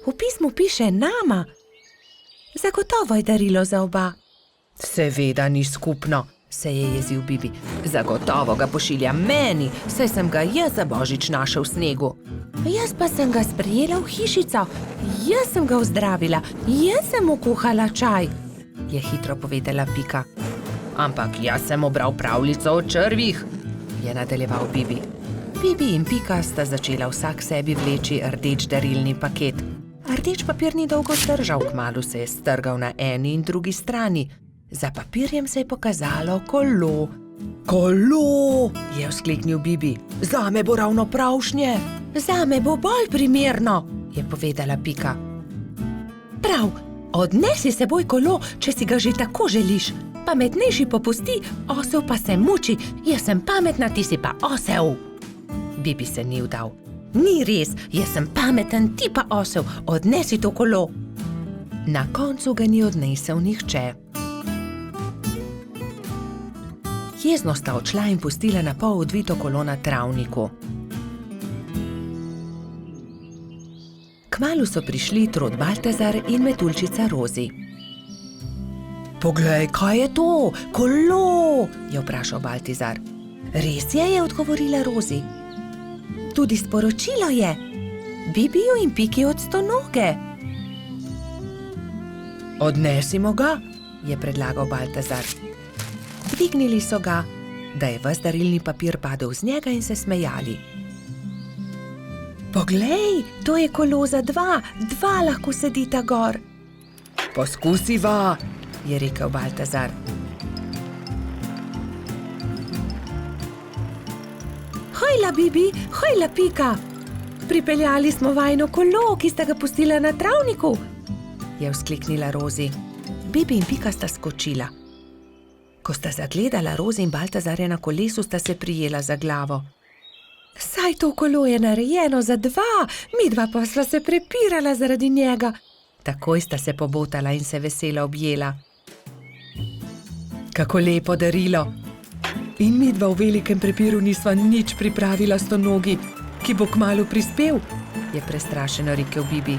V pismu piše nama. Zagotovo je darilo za oba. Seveda ni skupno, se je jezil Bibi. Zagotovo ga pošilja meni, saj sem ga jaz za božič našel v snegu. Jaz pa sem ga sprejela v hišico, jaz sem ga ozdravila, jaz sem mu kuhala čaj, je hitro povedala Pika. Ampak jaz sem obral pravljico o črvih, je nadaljeval Bibi. Bibi in Pika sta začela vsak sebi vleči rdeč darilni paket. Rdeč papir ni dolgo zdržal, kmalu se je strgal na eni in drugi strani. Za papirjem se je pokazalo kolo. Kolo, je vzkliknil Bibi. Zame bo ravno pravšnje. Zame bo bolj primerno, je povedala Pika. Prav, odnesi s seboj kolo, če si ga že tako želiš. Pametnejši popusti, osel pa se muči. Jaz sem pametna, ti si pa osel. Bibi se ni vdal. Ni res, jaz sem pameten, ti pa osel. Odnesi to kolo. Na koncu ga ni odnesel nihče. Jezno sta odšla in pustila na pol odvito kolo na travniku. Kmalu so prišli Trod Baltazar in Metuljčica Rozi. Poglej, kaj je to? Kolo, je vprašal Baltazar. Res je, je odgovorila Rozi. Tudi sporočilo je. Bibiju in Piki od stonoge. Odnesimo ga, je predlagal Baltazar. Dvignili so ga, da je ves darilni papir padel z njega in se smejali. Poglej, to je kolo za dva lahko sedita gor. Poskusiva, je rekel Baltazar. Hojla, Bibi, hojla, Pika. Pripeljali smo vajino kolo, ki sta ga pustila na travniku, je vzkliknila Rozi. Bibi in Pika sta skočila. Ko sta zagledala Rozi in Baltazarja na kolesu, sta se prijela za glavo. Saj to kolo je narejeno za dva, midva pa sva se prepirala zaradi njega. Takoj sta se pobotala in se veselo objela. Kako lepo darilo. In midva v velikem prepiru nisva nič pripravila stonogi, ki bo kmalu prispel, je prestrašeno rekel Bibi.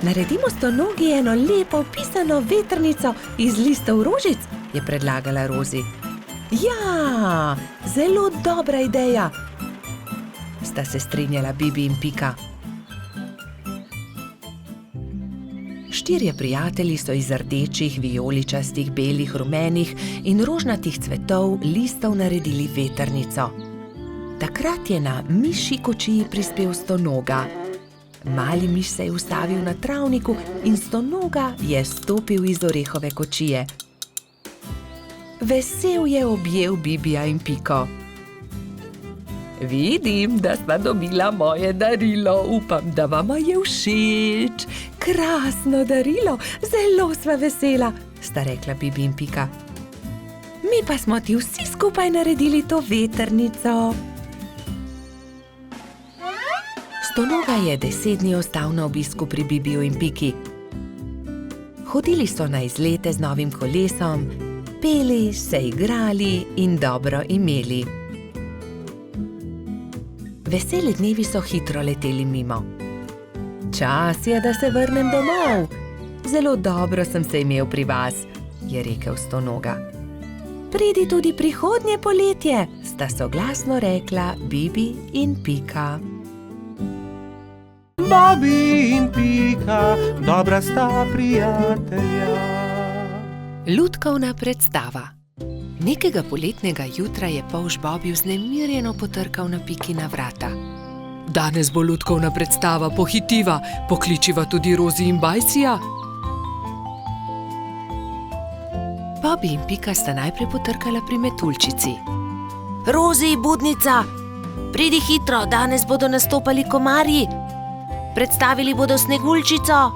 Naredimo stonogi eno lepo pisano vetrnico iz listov rožic, je predlagala Rozi. Ja, zelo dobra ideja, sta se strinjala Bibi in Pika. Štirje prijatelji so iz rdečih, vijoličastih, belih, rumenih in rožnatih cvetov listov naredili vetrnico. Takrat je na mišji kočiji prispel stonoga. Mali miš se je ustavil na travniku in stonoga je stopil iz orehove kočije. Vesel je objel Bibija in Piko. Vidim, da sva dobila moje darilo, upam, da vama je všeč. Krasno darilo, zelo sva vesela, sta rekla Bibi in Pika. Mi pa smo ti vsi skupaj naredili to vetrnico. Stonoga je 10 dni ostal na obisku pri Bibiju in Piki. Hodili so na izlete z novim kolesom, peli, se igrali in dobro imeli. Veseli dnevi so hitro leteli mimo. Čas je, da se vrnem domov. Zelo dobro sem se imel pri vas, je rekel stonoga. Pridi tudi prihodnje poletje, sta soglasno rekla Bibi in Pika. Bobi in Pika, dobra sta prijatelja. Lutkovna predstava. Nekega poletnega jutra je polž Bobi vznemirjeno potrkal na Pikina vrata. Danes bo lutkovna predstava, pohitiva, pokličiva tudi Rozi in Bajsija. Bobi in Pika sta najprej potrkala pri Metuljčici. Rozi, budnica, pridi hitro, danes bodo nastopali komarji. Predstavili bodo Sneguljčico.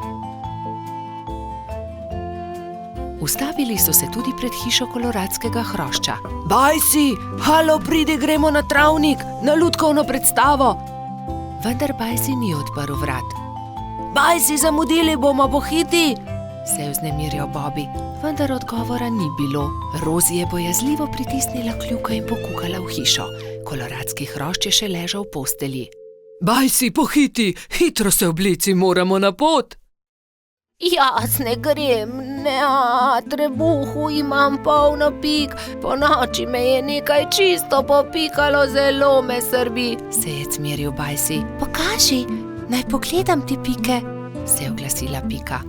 Ustavili so se tudi pred hišo koloradskega hrošča. Bajsi, halo, pridi, gremo na travnik, na lutkovno predstavo. Vendar Bajsi ni odprl vrat. Bajsi, zamudili bomo, pohiti, se je vznemirjal Bobi, vendar odgovora ni bilo. Rozi je bojazljivo pritisnila kljuko in pokukala v hišo. Koloradski hrošč je še ležal v postelji. Bajsi, pohiti, hitro se oblici, moramo na pot. Jaz ne grem, ne, trebuhu imam polno pik, po noči me je nekaj čisto popikalo, zelo me srbi, se je cmeril Bajsi. Pokaži, naj pogledam ti pike, se je oglasila Pika.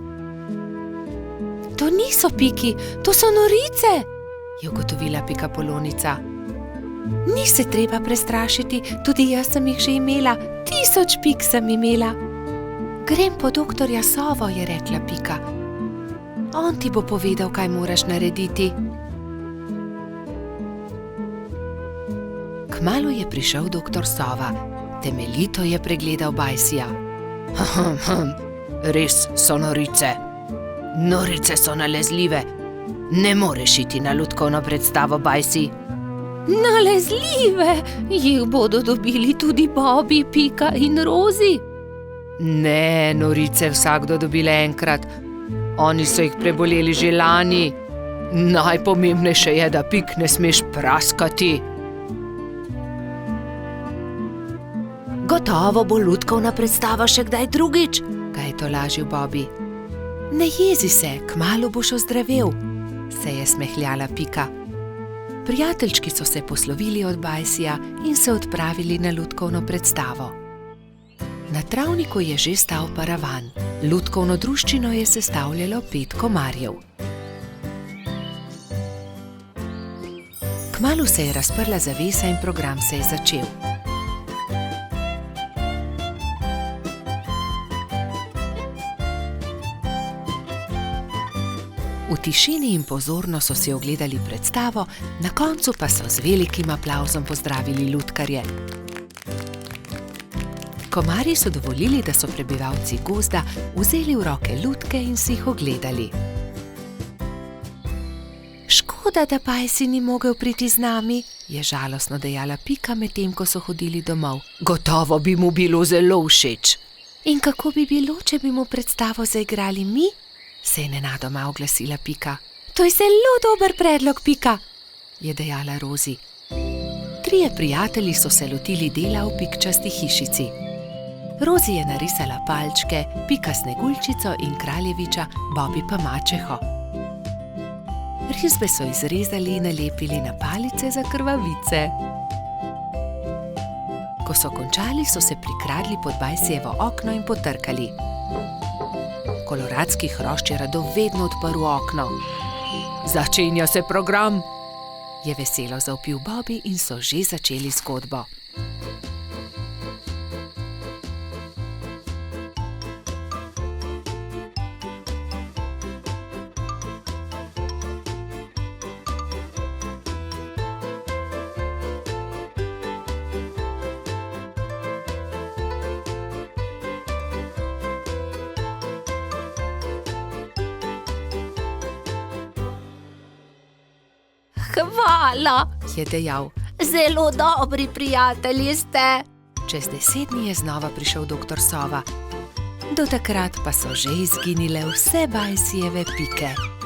To niso piki, to so norice, je ugotovila Pikapolonica. Ni se treba prestrašiti, tudi jaz sem jih že imela, 1000 pik sem imela. Grem po doktorja Sovo, je rekla Pika. On ti bo povedal, kaj moraš narediti. Kmalu je prišel doktor Sova. Temeljito je pregledal Bajsija. Res so norice. Norice so nalezljive. Ne moreš iti na lutkovno predstavo, Bajsi. Nalezljive! Jih bodo dobili tudi Bobby, Pika in Rozi. Ne, norice vsakdo dobile enkrat. Oni so jih preboleli že lani. Najpomembnejše je, da Pik ne smeš praskati. Gotovo bo lutkovna predstava še kdaj drugič, ga je tolažil Bobby. Ne jezi se, kmalu boš ozdravel, se je smehljala Pika. Prijateljčki so se poslovili od Bajsija in se odpravili na lutkovno predstavo. Na travniku je že stal paravan. Lutkovno druščino je sestavljalo 5 komarjev. Kmalu se je razprla zavesa in program se je začel. V tišini in pozorno so si ogledali predstavo, na koncu pa so z velikim aplavzom pozdravili lutkarje. Komarji so dovolili, da so prebivalci gozda vzeli v roke lutke in si jih ogledali. Škoda, da Bajsi ni mogel priti z nami, je žalostno dejala Pika, medtem ko so hodili domov. Gotovo bi mu bilo zelo všeč. In kako bi bilo, če bi mu predstavo zaigrali mi? Se je nenadoma oglasila Pika. To je zelo dober predlog, Pika, je dejala Rozi. 3 prijatelji so se lotili dela v pikčasti hišici. Rozi je narisala palčke, Pika Sneguljčico in kraljeviča, Bobby pa mačeho. Risbe so izrezali in nalepili na palice za krvavice. Ko so končali, so se prikradli pod Bajsijevo okno in potrkali. Koloradski hrošč je rado vedno odprl okno. Začenja se program, je veselo zavpil Bobby in so že začeli zgodbo. Hvala, je dejal. Zelo dobri prijatelji ste. Čez 10 dni je znova prišel doktor Sova. Do takrat pa so že izginile vse Bajsijeve pike.